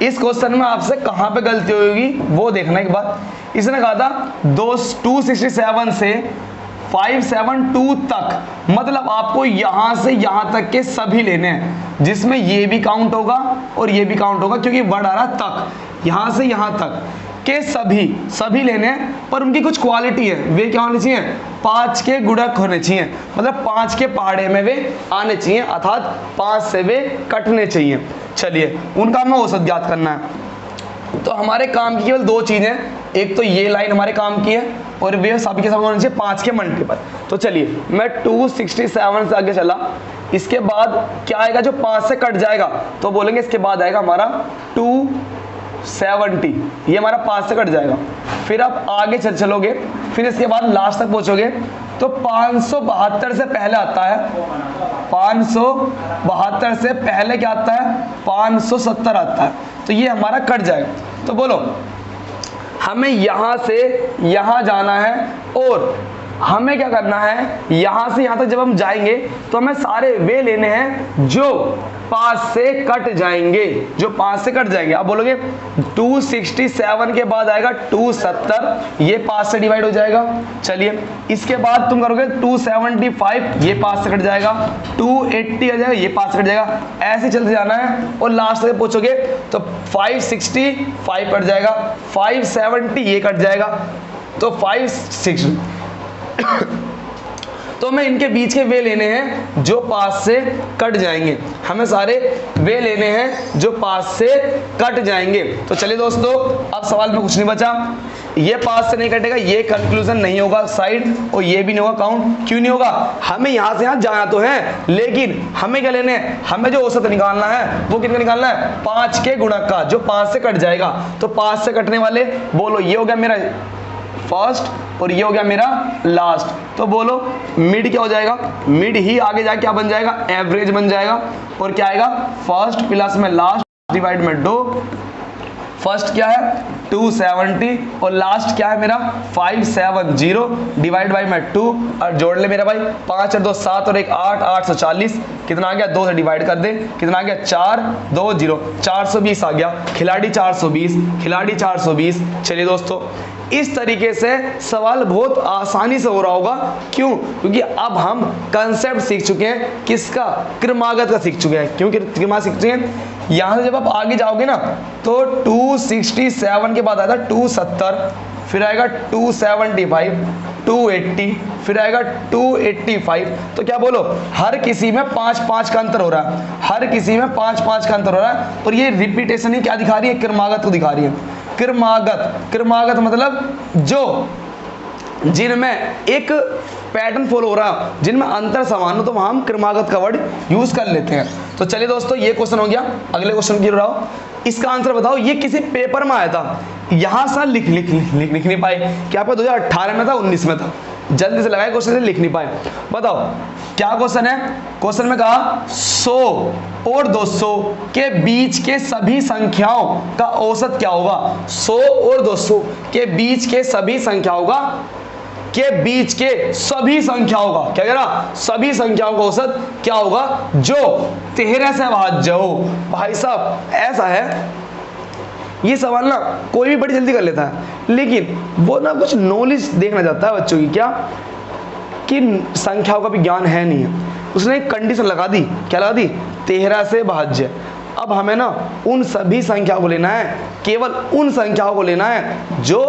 इस क्वेश्चन में आपसे कहां पे गलती होगी वो देखना एक बार। इसने कहा था 267 से 572 तक, मतलब आपको यहां से यहां तक के सभी लेने हैं, जिसमें ये भी काउंट होगा और ये भी काउंट होगा, क्योंकि वर्ड आ रहा तक, यहां से यहां तक के सभी लेने हैं। पर उनकी कुछ क्वालिटी है, वे क्या होने चाहिए, 5 के गुणक होने चाहिए, मतलब 5 के पहाड़े में वे आने चाहिए, अर्थात 5 से वे कटने चाहिए। चलिए उनका हमें औसत ज्ञात करना है। तो हमारे काम की केवल 2 चीजें, एक तो ये लाइन हमारे काम की है, और वे सब के सब होने चाहिए 5 के मल्टीपल। तो चलिए मैं 267 से आगे चला, इसके बाद क्या आएगा जो 5 से कट जाएगा, तो बोलेंगे इसके बाद आएगा हमारा 270, ये हमारा 5 से कट जाएगा। फिर आप आगे चलोगे, फिर इसके बाद लास्ट तक पहुंचोगे तो 572 से पहले आता है, 572 से पहले क्या आता है, 570 आता है, तो ये हमारा कट जाएगा। तो बोलो हमें यहां से यहां जाना है, और हमें क्या करना है, यहां से यहां तक जब हम जाएंगे तो हमें सारे वे लेने हैं जो 5 से कट जाएंगे, जो 5 से कट जाएंगे। आप बोलोगे 267 के बाद आएगा 270, ये 5 से डिवाइड हो जाएगा। चलिए इसके बाद तुम करोगे 275, ये 5 से कट जाएगा। 280 आ जाएगा, ये 5 से कट जाएगा। ऐसे चलते जाना है और लास्ट तक पूछोगे तो 565 कट जाएगा, 570 ये कट जाएगा, तो 560 तो हमें इनके बीच के वे लेने हैं जो 5 से कट जाएंगे। हमें सारे वे लेने हैं जो 5 से कट जाएंगे। तो चलिए दोस्तों, अब सवाल में कुछ नहीं बचा। ये 5 से नहीं कटेगा, ये कंक्लूजन नहीं होगा साइड, और ये भी नहीं होगा काउंट। क्यों नहीं होगा? हमें यहां से यहां जाना तो है, लेकिन हमें क्या लेने हैं? हमें जो औसत निकालना है वो कितना निकालना है? 5 के गुणक का, जो 5 से कट जाएगा। तो 5 से कटने वाले बोलो, ये हो गया मेरा फर्स्ट और ये हो गया मेरा लास्ट। तो बोलो मिड क्या हो जाएगा? मिड ही आगे जाके क्या बन जाएगा? एवरेज बन जाएगा। और क्या आएगा? फर्स्ट प्लस में लास्ट डिवाइड में 2। फर्स्ट क्या है? 270 और लास्ट क्या है मेरा? 570 डिवाइड बाई में 2 और जोड़ ले मेरा भाई। 5 और 2 7 और 1 8, 840 कितना आ गया? 2 से डिवाइड कर दे, कितना आ गया? 4 2 0, 420 आ गया। खिलाड़ी 420, खिलाड़ी 420। चलिए दोस्तों, इस तरीके से सवाल बहुत आसानी से हो रहा होगा। क्यों? क्योंकि अब हम कंसेप्ट सीख चुके हैं, किसका? क्रमागत का सीख चुके हैं। क्योंकि क्रमागत सीख चुके हैं। यहां से जब आप आगे जाओगे ना तो 267 के बाद आता है 270, फिर आएगा 275, 280, फिर आएगा 285। तो क्या बोलो, हर किसी में 5-5 का अंतर हो रहा है, हर किसी में 5-5 का अंतर हो रहा है। और ये रिपीटेशन ही क्या दिखा रही है? क्रमागत को दिखा रही है। क्रमागत मतलब जो जिनमें एक पैटर्न फॉलो हो रहा, जिनमें अंतर समान हो, तो वहां हम क्रमागत का वर्ड यूज कर लेते हैं। तो चलिए दोस्तों, ये क्वेश्चन हो गया। अगले क्वेश्चन की ओर आओ। इसका आंसर बताओ। ये किसी पेपर में आया था, यहां से लिख नहीं पाए। क्या आपका 2018 में था, 19 में था? जल्दी से लगाए क्वेश्चन से, लिख नहीं पाए। बताओ क्या क्वेश्चन है? क्वेश्चन में कहा 100 और 200 के बीच के सभी संख्याओं का औसत क्या होगा? 100 और 200 के बीच के सभी संख्याओं का, के बीच के सभी संख्याओं का क्या कह रहा? सभी संख्याओं का औसत क्या होगा जो 13 से भाज्य हो। भाई साहब ऐसा है, ये सवाल ना कोई भी बड़ी जल्दी कर लेता है, लेकिन वो ना कुछ नॉलेज देखना चाहता है बच्चों की, क्या कि संख्याओं का भी ज्ञान है नहीं है। उसने एक कंडीशन लगा दी। क्या लगा दी? 13 से भाज्य। अब हमें ना उन सभी संख्याओं को लेना है, केवल उन संख्याओं को लेना है जो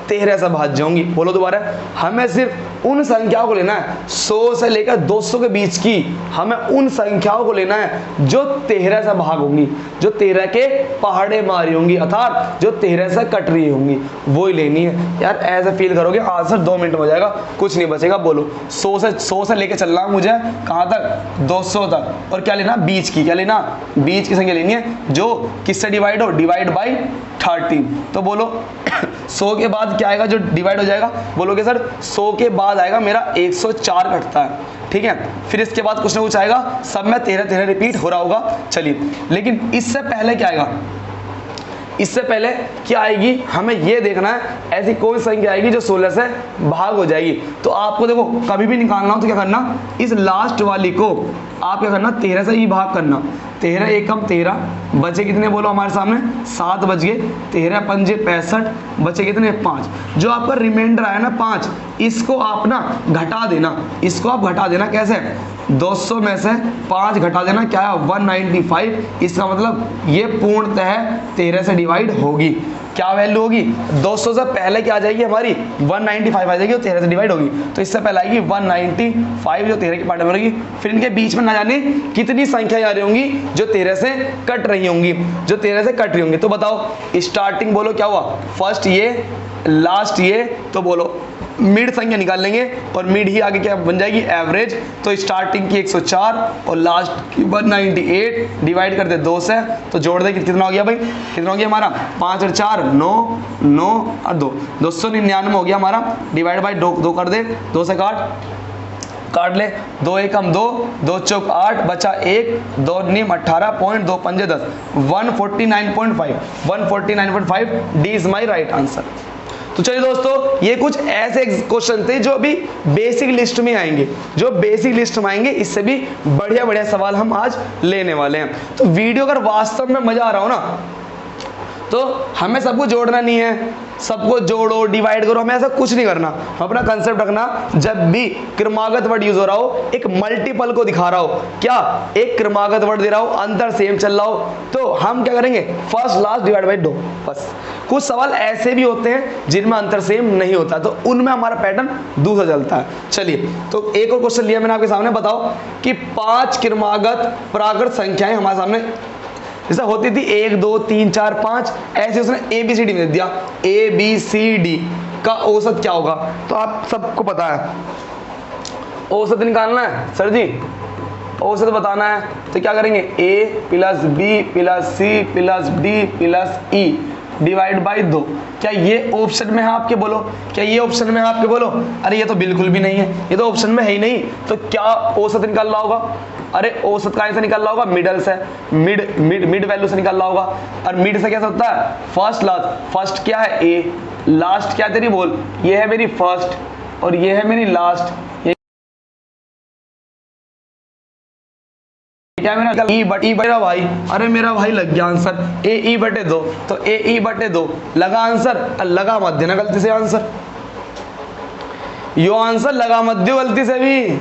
13 से भाज्य होंगी। बोलो दोबारा, हमें सिर्फ उन संख्याओं को लेना है 100 से लेकर 200 के बीच की, हमें उन संख्याओं को लेना है जो 13 से भाग होंगी, जो 13 के पहाड़े मारी होंगी, अर्थात जो 13 से कट रही होंगी, वो ही लेनी है। यार ऐसे फील करोगे आंसर 2 मिनट में हो जाएगा, कुछ नहीं बचेगा। बोलो 100 से लेकर चलना मुझे कहाँ तक? 200 तक। और क्या लेना? बीच की। क्या लेना? बीच की संख्या लेनी है जो किससे डिवाइड हो? Divide by 30। तो बोलो 100 के बाद क्या आएगा जो डिवाइड हो जाएगा? बोलोगे सर 100 के बाद आएगा मेरा 104 कटता है, ठीक है। फिर इसके बाद कुछ ना कुछ आएगा, सब में 13 रिपीट हो रहा होगा। चलिए, लेकिन इससे पहले क्या आएगा? इससे पहले क्या आएगी? हमें यह देखना है ऐसी कोई संख्या आएगी जो 16 से भाग हो जाएगी। तो आपको देखो कभी भी निकालना हो तो क्या करना? इस लास्ट वाली को आप क्या करना? 13 से ही भाग करना। 13 एकम 13, बचे कितने? बोलो हमारे सामने 7 बच गए। 13 पंजे 65, बचे कितने? 5। जो आपका रिमाइंडर आया ना 5, इसको आप ना घटा देना। इसको आप घटा देना। कैसे? 200 में से 5 घटा देना। क्या है? 195। इसका मतलब ये पूर्णतः 13 से डिवाइड होगी। क्या वैल्यू होगी? 200 से पहले क्या आ जाएगी हमारी? 195 आ जाएगी और 13 से डिवाइड होगी। तो इससे पहले आएगी 195 जो 13 के पार्ट में होगी। फिर इनके बीच में ना जाने कितनी संख्या आ रही होंगी जो 13 से कट रही होंगी, जो 13 से कट रही होंगी। तो बताओ स्टार्टिंग बोलो क्या हुआ? फर्स्ट ये, लास्ट ये। तो बोलो मिड संख्या निकाल लेंगे और मिड ही आगे क्या बन जाएगी? एवरेज। तो स्टार्टिंग की 104 और लास्ट की 198 डिवाइड कर दे 2 से, तो जोड़ दे कितना हो गया भाई? कितना हो गया हमारा? 5 और 4 9, 9 और 2 299 हो गया हमारा। डिवाइड बाई 2 कर दे, 2 से काट ले। 2 एकम 2, 2 चौक 8, बचा 1, 2 नीम 18 पॉइंट 2 पंजे 10, 149.5 D is my right answer. तो चलिए दोस्तों, ये कुछ ऐसे क्वेश्चन थे जो अभी बेसिक लिस्ट में आएंगे, जो बेसिक लिस्ट में आएंगे। इससे भी बढ़िया बढ़िया सवाल हम आज लेने वाले हैं। तो वीडियो अगर वास्तव में मजा आ रहा हो ना, तो हमें सबको जोड़ना नहीं है, सबको जोड़ो डिवाइड करो, हमें ऐसा कुछ नहीं करना। हम अपना कंसेप्ट रखना, जब भी क्रमागत वर्ड यूज हो रहा हो, एक मल्टीपल को दिखा रहा हो, क्या एक क्रमागत वर्ड दे रहा हो, अंतर सेम चल रहा हो, तो हम क्या करेंगे, फर्स्ट लास्ट डिवाइड बाई 2 बस। कुछ सवाल ऐसे भी होते हैं जिनमें अंतर सेम नहीं होता, तो उनमें हमारा पैटर्न दूसरा चलता है। चलिए, तो एक और क्वेश्चन लिया मैंने आपके सामने, बताओ कि 5 क्रमागत प्राकृत संख्याएं हमारे सामने जैसा होती थी 1 2 3 4 5, ऐसे उसने ABCD में दे दिया। ABCD का औसत क्या होगा? तो आप सबको पता है, औसत निकालना है सर जी, औसत बताना है। तो क्या करेंगे, A + B + C + D + E divide by 2। क्या ये ऑप्शन में है आपके? बोलो, क्या ये ऑप्शन में है आपके? बोलो। अरे ये तो बिल्कुल भी नहीं है, ये तो ऑप्शन में है ही नहीं। तो क्या औसत निकाल रहा होगा? अरे औसत कहाँ से निकाल रहा होगा? मिडल से, मिड वैल्यू से निकाल रहा होगा। और मिड से क्या होता है? First last. फर्स्ट क्या है? A, लास्ट क्या तेरी? बोल। ये है मेरी फर्स्ट और ये है मेरी लास्ट। क्या मेरा E बटे भाई? अरे मेरा भाई लग गया आंसर, AE बटे 2। तो AE बटे 2 लगा आंसर, लगा मत देना गलती से आंसर, यो आंसर लगा मत दो गलती से भी।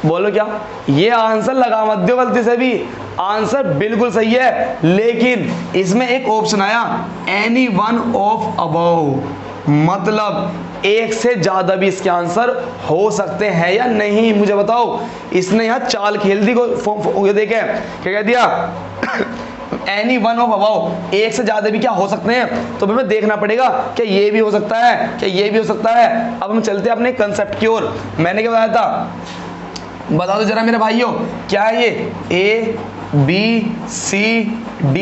बोलो क्या? ये आंसर लगा मत दो गलती से भी। आंसर बिल्कुल सही है, लेकिन इसमें एक ऑप्शन आया, एनी वन ऑफ अबव, मतलब एक से ज्यादा भी इसके आंसर हो सकते हैं या नहीं, मुझे बताओ। इसने यहाँ चाल खेल दी को, ये देखे क्या कह दिया, एनी वन ऑफ अबव, एक से ज्यादा भी क्या हो सकते हैं। तो हमें देखना पड़ेगा क्या ये भी हो सकता है, क्या ये भी हो सकता है। अब हम चलते हैं अपने कंसेप्ट की ओर। मैंने क्या बताया था, बता दो जरा मेरे भाइयों, क्या है ये? A B C D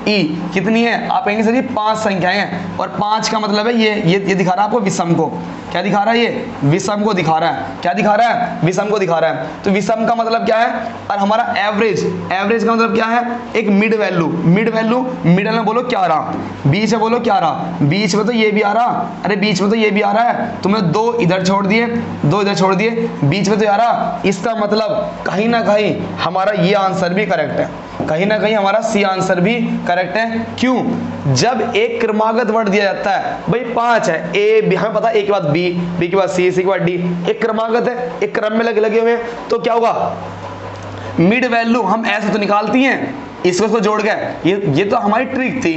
E कितनी है? आप कहेंगे सर ये 5 संख्याएं हैं, और 5 का मतलब है ये दिखा रहा है आपको विषम को। क्या दिखा रहा है? ये विषम को दिखा रहा है। क्या दिखा रहा है? विषम को दिखा रहा है। तो विषम का मतलब क्या है? और हमारा एवरेज, एवरेज का मतलब क्या है? एक mid value, mid value, middle में बोलो क्या रहा, बीच में बोलो क्या रहा, बीच में तो ये भी आ रहा, अरे बीच में तो ये भी आ रहा है, तुमने 2 इधर छोड़ दिए, 2 इधर छोड़ दिए, बीच में तो आ रहा। इसका मतलब कहीं ना कहीं हमारा ये आंसर भी करेक्ट है, कहीं ना कहीं हमारा सी आंसर भी करेक्ट है। क्यों? जब एक क्रमागत वर्ड दिया जाता है, भाई 5 है, A, हमें पता है A के बाद B, B के बाद C, C के बाद D, एक क्रमागत है, एक क्रम में लगे हुए हैं, तो क्या होगा? मिड वैल्यू हम ऐसे तो निकालती हैं, इसको जोड़ के। ये तो हमारी ट्रिक थी।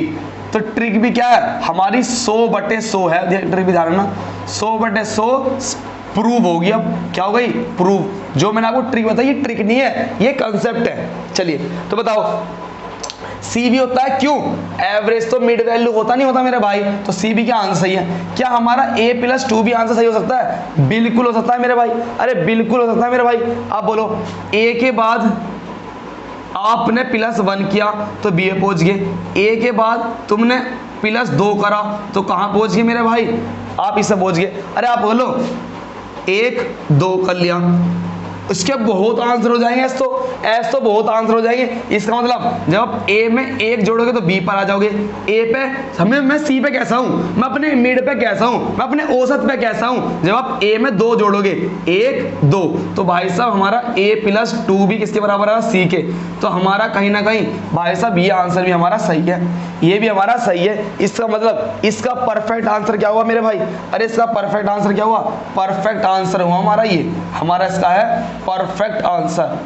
तो ट्रिक भी क्या है हमारी? 100/100 है, ट्रिक भी ध्यान रखना, 100/100 प्रूव होगी। अब क्या हो गई? प्रूव। जो मैंने आपको ट्रिक बताई, ये ट्रिक नहीं है, ये कंसेप्ट है। चलिए, तो बताओ सी भी होता है, क्यों? एवरेज तो मिड वैल्यू होता नहीं होता मेरे भाई, तो सी भी क्या आंसर सही है। क्या हमारा A + 2 भी आंसर सही हो सकता है? बिल्कुल हो सकता है मेरे भाई, अरे बिल्कुल हो सकता है मेरे भाई। आप बोलो, A के बाद आपने +1 किया तो B में पहुंच गए, A के बाद तुमने +2 करा तो कहां पहुंच गए मेरे भाई? आप इससे पहुंच गए। अरे आप बोलो 1 2 कर लिया, इसके बहुत आंसर हो जाएंगे, ऐसे तो बहुत आंसर हो जाएंगे। इसका मतलब जब आप A में 1 जोड़ोगे तो B पर आ जाओगे, A पे मैं C पे कैसा हूँ, मैं अपने मिड पे कैसा हूँ, मैं अपने औसत पे कैसा हूँ। जब आप A में 2 जोड़ोगे, 1 2, तो भाई साहब हमारा A + 2 भी किसके बराबर है? C के। तो हमारा कहीं ना कहीं भाई साहब ये आंसर भी हमारा सही है, ये भी हमारा सही है। इसका मतलब इसका परफेक्ट आंसर क्या हुआ मेरे भाई? अरे इसका परफेक्ट आंसर क्या हुआ? परफेक्ट आंसर हुआ हमारा ये, हमारा इसका है परफेक्ट आंसर।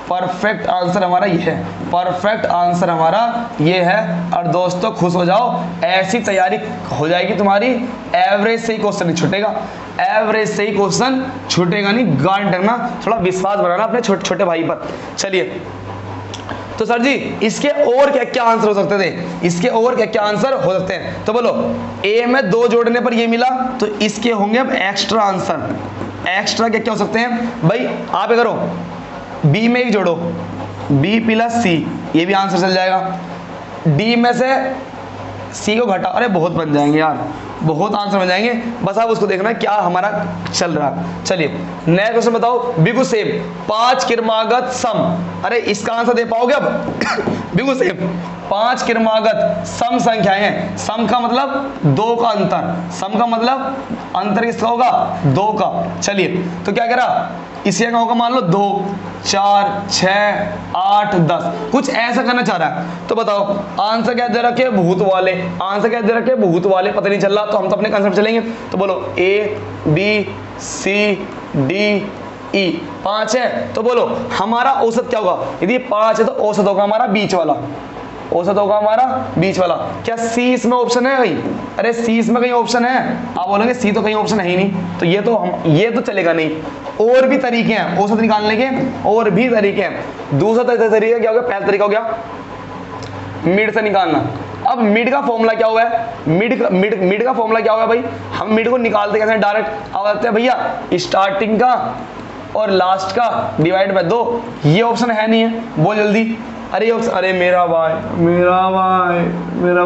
परफेक्ट आंसर हमारा ये है, परफेक्ट आंसर हमारा ये है। और दोस्तों खुश हो जाओ, ऐसी तैयारी हो जाएगी तुम्हारी, एवरेज से ही क्वेश्चन नहीं छूटेगा, एवरेज से ही क्वेश्चन छूटेगा नहीं, गारंटी रखना। थोड़ा विश्वास बनाना अपने छोटे छोटे भाई पर। चलिए, तो सर जी इसके और क्या क्या आंसर हो सकते थे? इसके और क्या क्या आंसर हो सकते हैं? तो बोलो, A में 2 जोड़ने पर ये मिला, तो इसके होंगे अब एक्स्ट्रा आंसर। एक्स्ट्रा क्या क्या हो सकते हैं भाई? आप ये करो, B में 1 जोड़ो, B + C, ये भी आंसर चल जाएगा। D में से सी को घटा, अरे बहुत बन जाएंगे यार, बहुत आंसर बन जाएंगे, बस आप उसको देखना क्या हमारा चल रहा है। चलिए नया क्वेश्चन बताओ, बिल्कुल सेम, 5 क्रमागत सम, अरे इसका आंसर दे पाओगे अब? बिल्कुल सेम, 5 क्रमागत सम संख्याएं हैं। सम का मतलब 2 का अंतर, सम का मतलब अंतर किसका होगा? 2 का। चलिए तो क्या कह रहा, इसी का होगा मान लो 2, 4, 6, 8, 10, कुछ ऐसा करना चाह रहा है। तो बताओ आंसर क्या दे रखे? भूत वाले। आंसर क्या दे रखे? भूत वाले। पता नहीं चल रहा तो हम तो अपने कंसेप्ट चलेंगे। तो बोलो ए बी सी डी ई, 5 है, तो बोलो हमारा औसत क्या होगा? यदि 5 है तो औसत होगा हमारा बीच वाला, औसत होगा हमारा बीच वाला। क्या सी इसमें ऑप्शन है कहीं? अरे सी इसमें कहीं ऑप्शन है? आप बोलेंगे सी तो कहीं ऑप्शन है ही नहीं, तो ये तो चलेगा नहीं। और भी तरीके हैं औसत निकालने के, और भी तरीके हैं। दूसरा तरीका क्या हो गया? पहला तरीका हो गया मिड से निकालना। अब मिड का फॉर्मूला क्या हुआ है? मिड का फॉर्मूला क्या होगा भाई? हम मिड को निकालते कैसे? डायरेक्ट आते हैं भैया, स्टार्टिंग का और लास्ट का डिवाइड बाय 2। ये ऑप्शन है नहीं है, बोल जल्दी। अरे अरे मेरा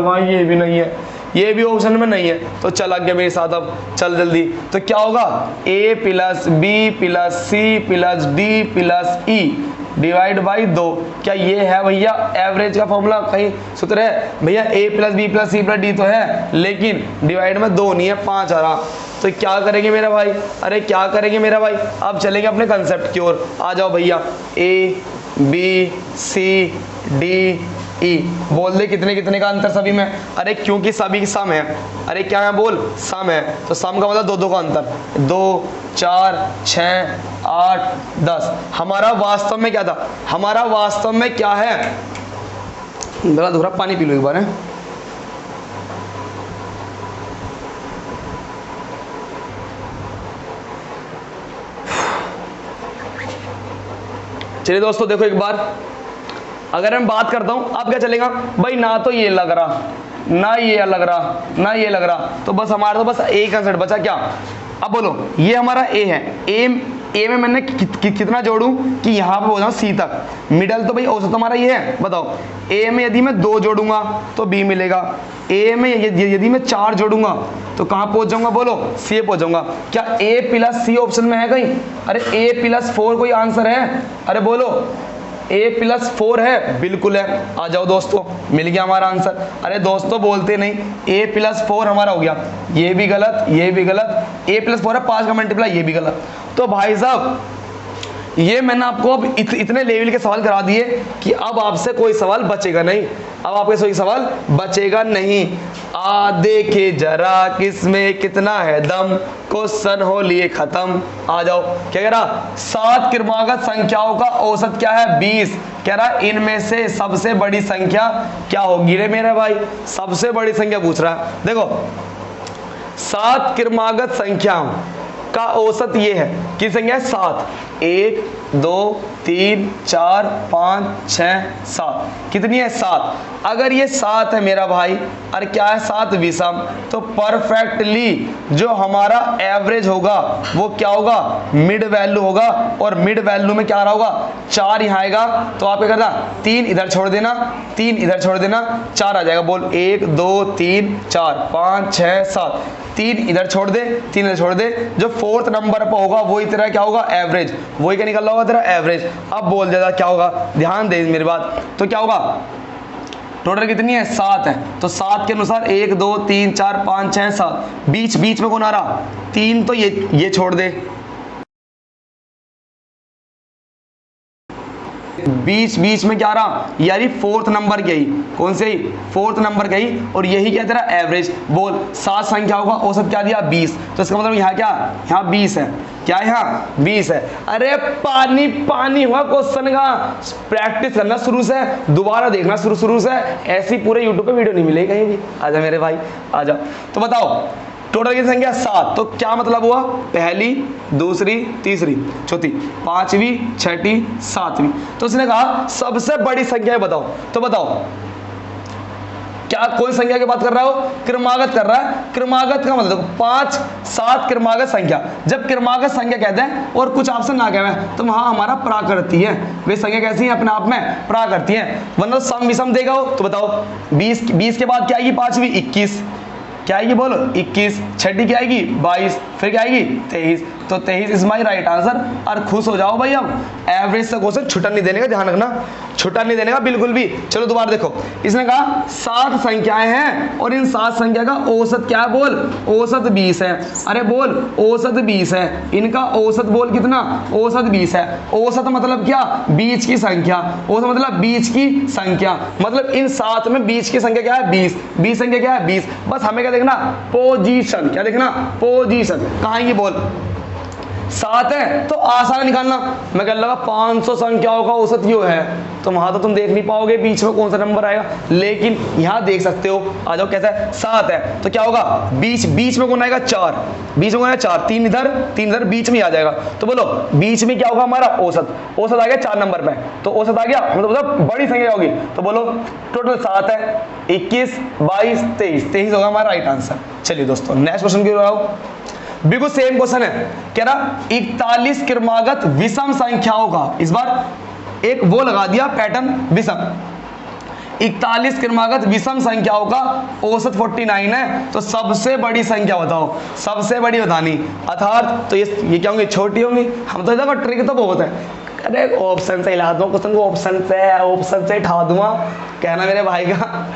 भाई ये भी नहीं है, ये भी ऑप्शन में नहीं है। तो चल आगे मेरे साथ, अब चल जल्दी। तो क्या होगा? a plus b plus c plus d plus e divide by 2। क्या ये है भैया एवरेज का फॉर्मूला? कहीं सूत्र है भैया? a plus b plus c plus d तो है, लेकिन डिवाइड में 2 नहीं है, 5 आ रहा। तो क्या करेंगे मेरा भाई? अरे क्या करेंगे मेरा भाई? अब चलेंगे अपने कंसेप्ट की ओर। आ जाओ भैया, a b c d e, बोल दे कितने कितने का अंतर सभी में। अरे क्योंकि सभी सम है। अरे क्या है? बोल सम है, तो सम का मतलब 2 का अंतर। 2, 4, 6, 8, 10। हमारा वास्तव में क्या था? हमारा वास्तव में क्या है? थोड़ा पानी पी लो एक बार है। चलिए दोस्तों देखो एक बार, अगर मैं बात करता हूं अब क्या चलेगा भाई? ना तो ये लग रहा, ना ये लग रहा, ना ये लग रहा, तो बस हमारा तो बस एक आंसर बचा। क्या? अब बोलो ये हमारा ए है, ए में मैंने कितना जोड़ूं कि यहां पे पहुंचाऊं सी तक? मिडल तो भाई औसत हमारा ये है। बताओ ए में यदि मैं 2 जोड़ूंगा तो बी मिलेगा, ए में यदि मैं 4 जोड़ूंगा तो कहां पहुंच जाऊंगा? बोलो सी पहुंच जाऊंगा। क्या ए प्लस सी ऑप्शन में है कहीं? अरे ए प्लस 4 कोई आंसर है? अरे बोलो a प्लस 4 है, बिल्कुल है। आ जाओ दोस्तों, मिल गया हमारा आंसर। अरे दोस्तों बोलते नहीं, a प्लस 4 हमारा हो गया, ये भी गलत, ये भी गलत। a प्लस 4 है 5 का मल्टीप्लाई, ये भी गलत। तो भाई साहब ये मैंने आपको अब इतने लेवल के सवाल करा दिए कि अब आपसे कोई सवाल बचेगा नहीं, अब आपके कोई सवाल बचेगा नहीं। आ देखे जरा किसमें कितना है दम, क्वेश्चन हो लिए खत्म। आ जाओ, क्या कह रहा? 7 क्रमागत संख्याओं का औसत क्या है? 20। कह रहा इनमें से सबसे बड़ी संख्या क्या होगी रे मेरे भाई? सबसे बड़ी संख्या पूछ रहा है। देखो 7 क्रमागत संख्याओं का औसत ये है, किस संख्या है? 7। 1 2 3 4 5 6 7। कितनी है? 7। अगर ये 7 है मेरा भाई, और क्या है? 7 विषम, तो परफेक्टली जो हमारा एवरेज होगा वो क्या होगा? मिड वैल्यू होगा। और मिड वैल्यू में क्या आ रहा होगा? 4 यहाँ आएगा, तो आप क्या करना? 3 इधर छोड़ देना, 3 इधर छोड़ देना, 4 आ जाएगा। बोल 1 2 3 4 5 6 7, 3 इधर छोड़ दे, 3 इधर छोड़ दे, जो 4th नंबर पर होगा वही तेरा क्या होगा? एवरेज। वही क्या निकल रहा होगा? तेरा एवरेज। अब बोल देगा क्या होगा? ध्यान दे मेरी बात। तो क्या होगा? टोटल कितनी है? 7 है, तो 7 के अनुसार 1 2 3 4 5 6 7, बीच में कौन आ रहा? 3, तो ये छोड़ दे, बीच में क्या रहा? यानी 4th नंबर की, कौन से? 4th नंबर की, और यही क्या तेरा एवरेज। बोल 7 संख्याओं का औसत क्या दिया? 20। तो इसका मतलब यहाँ क्या? यहाँ 20 है। क्या है? यहाँ 20 है। अरे पानी हुआ क्वेश्चन का। प्रैक्टिस करना शुरू से, दोबारा देखना शुरू से, ऐसी पूरे यूट्यूब पे वीडियो नहीं मिलेगी कहीं भी। आजा मेरे भाई आजा। तो बताओ टोटल की संख्या 7, तो क्या मतलब हुआ? पहली, दूसरी, तीसरी, चौथी, 5वीं, 6ठी, 7वीं। तो उसने कहा सबसे बड़ी संख्या है बताओ। तो बताओ क्या कौन संख्या की बात कर रहा हो? क्रमागत कर रहा है। क्रमागत का मतलब 5 7 क्रमागत संख्या। जब क्रमागत संख्या कहते हैं और कुछ ऑप्शन ना कहे तो वहां हमारा प्राकृति है, वे संख्या कैसी है अपने आप में प्राकृति है। वरना सम विषम देगा हो तो बताओ 20 के बाद क्या आएगी? पांचवी 21, क्या आएगी बोलो? 21। छठी क्या आएगी? 22। फिर क्या आएगी? 23। तो 23 इज माई राइट आंसर। और खुश हो जाओ भाई, अब एवरेज से क्वेश्चन छुट्टा नहीं देने का, ध्यान रखना, छुट्टा नहीं देने का बिल्कुल भी। चलो दोबारा देखो, इसने कहा 7 संख्याएं हैं और इन 7 संख्या का औसत क्या है? बोल औसत 20 है। अरे बोल औसत 20 है, इनका औसत बोल कितना? औसत 20 है। औसत मतलब क्या? बीच की संख्या। औसत मतलब बीच की संख्या, मतलब इन 7 में बीच की संख्या क्या है? 20। 20 संख्या क्या है? 20। बस हमें क्या देखना? पोजीशन। क्या देखना? पोजीशन। कहाँ की बोल 7 है तो आसान निकालना। मैं कह लगा 500 संख्याओं का औसत क्यों है, तो वहां तो तुम देख नहीं पाओगे बीच में कौन सा नंबर आएगा, लेकिन यहां देख सकते हो। आ जाओ, कैसा है? 7 है तो क्या होगा? बीच में कौन आएगा? 4। बीच में कौन आएगा? 4। 3 इधर 3 इधर, बीच में आ जाएगा। तो बोलो बीच में क्या होगा हमारा? औसत। औसत आ गया 4 नंबर पे, तो औसत आ गया मतलब बड़ी संख्या होगी। तो बोलो टोटल 7 है, 21 22 23, 23 होगा हमारा राइट आंसर। चलिए दोस्तों नेक्स्ट क्वेश्चन की ओर आओ। बिल्कुल सेम क्वेश्चन है, कह रहा 41 क्रमागत विषम संख्याओं का, इस बार एक वो लगा दिया पैटर्न विषम। 41 क्रमागत विषम संख्याओं का औसत 49 है, तो सबसे बड़ी संख्या बताओ, सबसे बड़ी बतानी। अर्थात तो ये क्या होंगी? छोटी होंगी। हम तो देखो ट्रिक तो बहुत है, अरे ऑप्शन से हिला दूंगा क्वेश्चन को, ऑप्शन से उठा दूंगा, कहना मेरे भाई का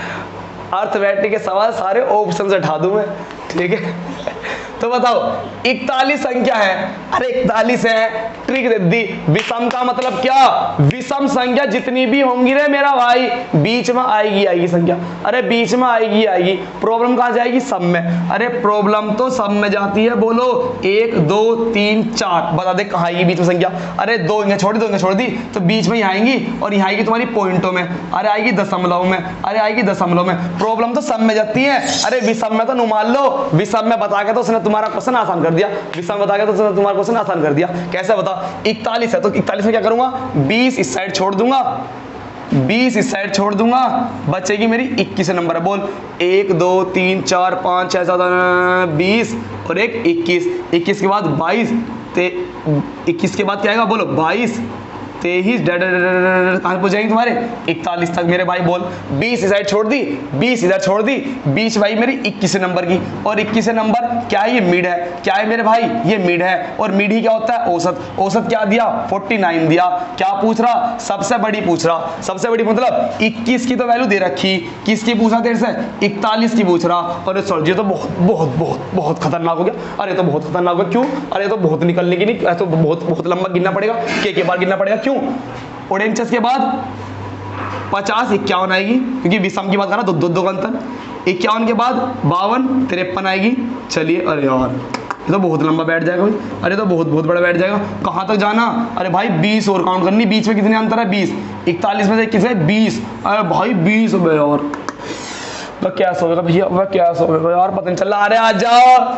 अर्थमेटिक के सवाल सारे ऑप्शन से उठा दूं मैं, ठीक है। तो बताओ 41 संख्या है, अरे 41 है, ट्रिक दे दी। विषम का मतलब क्या? विषम संख्या जितनी भी होंगी रे मेरा भाई बीच में आएगी संख्या। अरे बीच में आएगी। प्रॉब्लम कहां जाएगी? सब में। अरे प्रॉब्लम तो सब में जाती है। बोलो 1 2 3 4, बता दे कहां आएगी बीच में संख्या? अरे 2 छोड़ दी तो बीच में ही आएंगी, और यहाँ आएगी तुम्हारी पॉइंटों में, अरे आएगी दशमलव में, अरे आएगी दशमलव में। प्रॉब्लम तो सब में जाती है। अरे विषम में तो नुमान लो, विषम में बता के तो उसने तुम्हारा क्वेश्चन आसान कर दिया, विषम बता के तो उसने तुम्हारा क्वेश्चन आसान कर दिया। कैसे बता? 41 है तो 41 में क्या करूंगा? 20 इस साइड छोड़ दूंगा, 20 इस साइड छोड़ दूंगा, बचेगी मेरी 21 नंबर है। बोल 1 2 3 4 5 6 7 20 और एक 21। 21 के बाद 22, 21 के बाद क्या आएगा? बोलो 22 23 कहां पहुंच जाएंगे तुम्हारे? 41 तक मेरे भाई। बोल 20 इस साइड छोड़ दी, 20 इधर छोड़ दी, 20 भाई मेरी 21 नंबर की, और 21 नंबर क्या है? ये मिड है। क्या है मेरे भाई? ये मिड है। और मिड ही क्या होता है? औसत। औसत क्या दिया? 49 दिया। क्या पूछ रहा? सबसे बड़ी पूछ रहा। सबसे बड़ी मतलब 21 की तो वैल्यू दे रखी, किसकी पूछा तेरे से? 41 की पूछ रहा। और सर जी तो बहुत खतरनाक हो गया। अरे तो बहुत खतरनाक हो गया, क्यों? अरे तो बहुत निकलने की नहीं, तो बहुत लंबा गिनना पड़ेगा, के बार गिनना पड़ेगा, क्यों? और इंचेस के बाद 50 51 आएगी, क्योंकि विषम की बात कर रहा, दो का अंतर। 51 के बाद 52 53 आएगी। चलिए, अरे यार ये तो बहुत लंबा बैठ जाएगा भाई, अरे तो बहुत बड़ा बैठ जाएगा। कहां तक जाना? अरे भाई 20 और काउंट करनी। बीच में कितने अंतर है? 20। 41 में से 21 है 20। अरे भाई 20 हो गए यार, वह क्या सोचेगा भैया, वह क्या सोचेगा यार, पता नहीं चल रहा। अरे आ जाओ,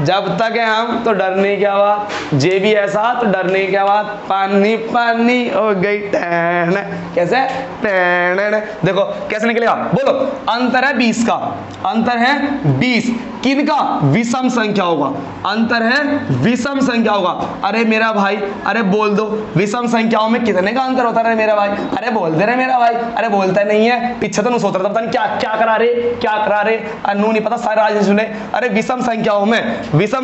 जब तक है हम तो डरने क्या बात, जे भी ऐसा तो डरने क्या बात। पानी पानी हो गई टैन, कैसे टैन? देखो कैसे निकलेगा, बोलो। अंतर है 20 का, अंतर है 20 किनका? विषम संख्या होगा। अंतर है विषम संख्या होगा। अरे मेरा भाई, अरे बोल दो विषम संख्याओं में कितने का अंतर होता है मेरा भाई? अरे बोल दे रहे मेरा भाई, अरे बोलता नहीं है, पीछे तो नहीं सोच रहा था, पता नहीं क्या करा रे, अनु नहीं पता, सारे आज सुने। अरे विषम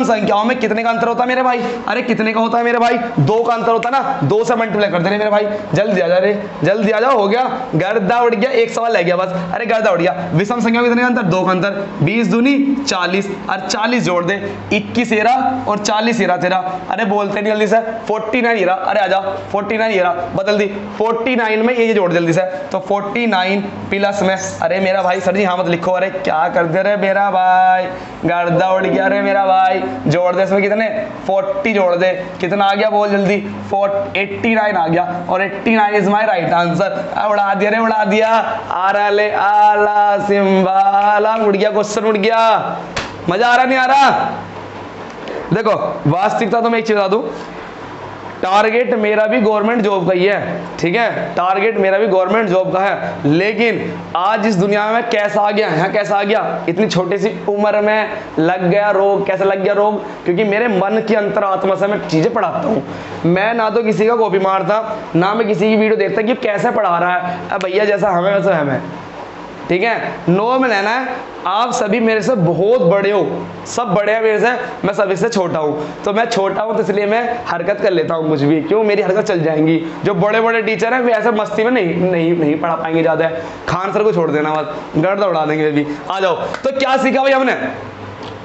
संख्याओं में कितने का अंतर होता है मेरे भाई? अरे कितने का होता है मेरे भाई? 2 का अंतर होता है ना, 2 से मल्टीप्लाई कर दे रहे मेरे भाई। जल्दी आ जा रे, जल्दी आ जाओ, हो गया, गर्दा उड़ गया, एक सवाल रह गया बस। अरे गर्दा उड़ गया। विषम संख्या में कितने का अंतर? 2 का अंतर। 20 दूनी 40 और 40 जोड़ दे, 21 येरा और 40 येरा तेरा। अरे बोलते नहीं जल्दी से, 49 येरा। अरे आजा 49 येरा, बदल दी 49 में ये जोड़ जल्दी से, तो 49 प्लस में। अरे मेरा भाई सर जी हाँ मत लिखो, अरे क्या कर दे रहे मेरा भाई, गर्दा उड़ गया रे मेरा भाई। जोड़ दे इसमें कितने? 40 जोड़ दे, कितना आ गया बोल जल्दी? 89 आ गया, और 89 इज माय राइट आंसर। उड़ा दिया रे, उड़ा दिया। आरा ले आला सिंबाला, उड़ गया क्वेश्चन, उड़ गया। मजा आ रहा नहीं आ रहा? देखो वास्तविकता तो मैं एक चीज बता दूं, टारगेट मेरा भी गवर्नमेंट जॉब का ही है, ठीक है, टारगेट मेरा भी गवर्नमेंट जॉब का है। लेकिन आज इस दुनिया में मैं कैसा आ गया, यहाँ कैसा आ गया, इतनी छोटी सी उम्र में लग गया रोग। कैसे लग गया रोग? क्योंकि मेरे मन की अंतरात्मा से मैं चीजें पढ़ाता हूँ। मैं ना तो किसी का कॉपी मारता, ना मैं किसी की वीडियो देखता कि कैसे पढ़ा रहा है। अब भैया जैसा हमें वैसा हमें, ठीक है, नो में लेना है। आप सभी मेरे से बहुत बड़े हो, सब बड़े हैं मेरे से, मैं सभी से छोटा हूँ। तो मैं छोटा हूँ तो इसलिए मैं हरकत कर लेता हूँ कुछ भी, क्यों, मेरी हरकत चल जाएंगी। जो बड़े बड़े टीचर हैं वे ऐसे मस्ती में नहीं पढ़ा पाएंगे ज़्यादा। खान सर को छोड़ देना, बस गर्द उड़ा देंगे भी। आ जाओ। तो क्या सीखा भाई हमने?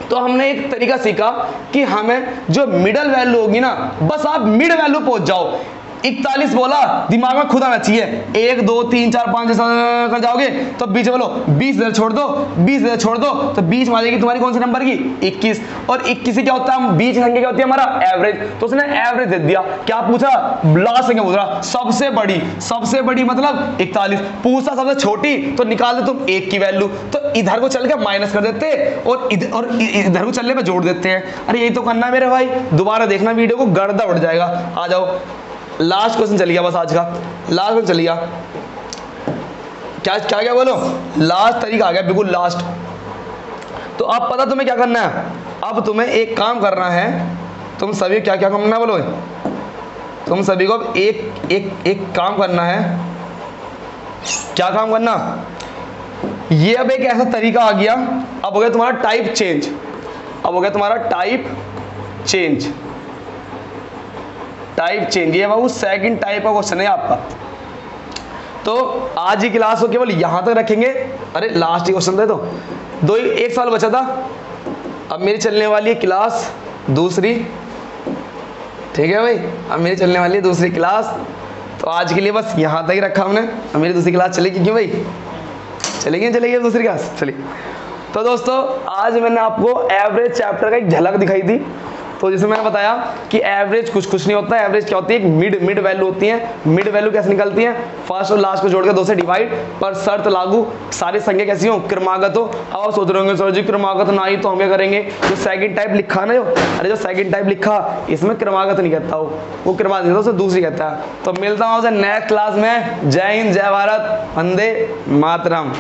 तो हमने एक तरीका सीखा कि हमें जो मिडल वैल्यू होगी ना, बस आप मिड वैल्यू पहुंच जाओ। 41 बोला, दिमाग में खुद आना चाहिए। 1 2 3 4 5 जैसा कर जाओगे तो बीच में बोलो 20 इधर छोड़ दो, 20 इधर छोड़ दो, तो बीच में आ जाएगी तुम्हारी कौन सी नंबर की? 21। और 21 से क्या होता है? बीच संख्या क्या होती है? हमारा एवरेज। तो उसने एवरेज दे दिया। क्या पूछा? लास्ट संख्या पूछ रहा, सबसे बड़ी मतलब 41। पूछा सबसे छोटी, तो निकाल दो तुम 1 की वैल्यू। तो इधर को चल के माइनस कर देते और इधर को चलने पे जोड़ देते हैं। अरे यही तो करना है मेरे भाई, दोबारा देखना वीडियो को, गर्दा उड़ जाएगा। आ जाओ, लास्ट क्वेश्चन चल गया, बस आज का लास्ट क्वेश्चन चल गया। क्या बोलो? लास्ट तरीका आ गया, बिल्कुल लास्ट। तो अब पता तुम्हें क्या करना है? अब तुम्हें एक काम करना है। तुम सभी क्या करना है बोलो? तुम सभी को एक काम करना है। क्या काम करना? ये अब एक ऐसा तरीका आ गया, अब हो गया तुम्हारा टाइप चेंज। ये बाबू सेकंड टाइप का क्वेश्चन है आपका। तो आज ही क्लास को केवल यहां तक रखेंगे। अरे लास्ट ही क्वेश्चन दे दो, एक साल बचा था। अब मेरी चलने वाली है क्लास दूसरी, ठीक है भाई, अब मेरी चलने वाली है दूसरी क्लास। तो आज के लिए बस यहां तक ही रखा हमने। अब मेरी दूसरी क्लास चलेगी क्यों भाई? चलेगी दूसरी क्लास, चलिए। तो दोस्तों आज मैंने आपको एवरेज चैप्टर का एक झलक दिखाई थी। तो जैसे मैंने बताया कि एवरेज कुछ नहीं होता है। एवरेज क्या होती है? एक मिड वैल्यू होती है। मिड वैल्यू कैसे निकलती है? फर्स्ट और लास्ट को जोड़कर 2 से डिवाइड, पर शर्त लागू, सारी संख्या कैसी हो? क्रमागत हो। अब आप सोच रहे होंगे सर जी क्रमागत ना ही तो हम क्या करेंगे? जो सेकंड टाइप लिखा ना, जो सेकंड टाइप लिखा इसमें क्रमागत नहीं कहता हो, वो क्रमागत नहीं कहता, उसे दूसरी कहता है। तो मिलता हूँ नेक्स्ट क्लास में। जय हिंद, जय भारत, वंदे मातरम।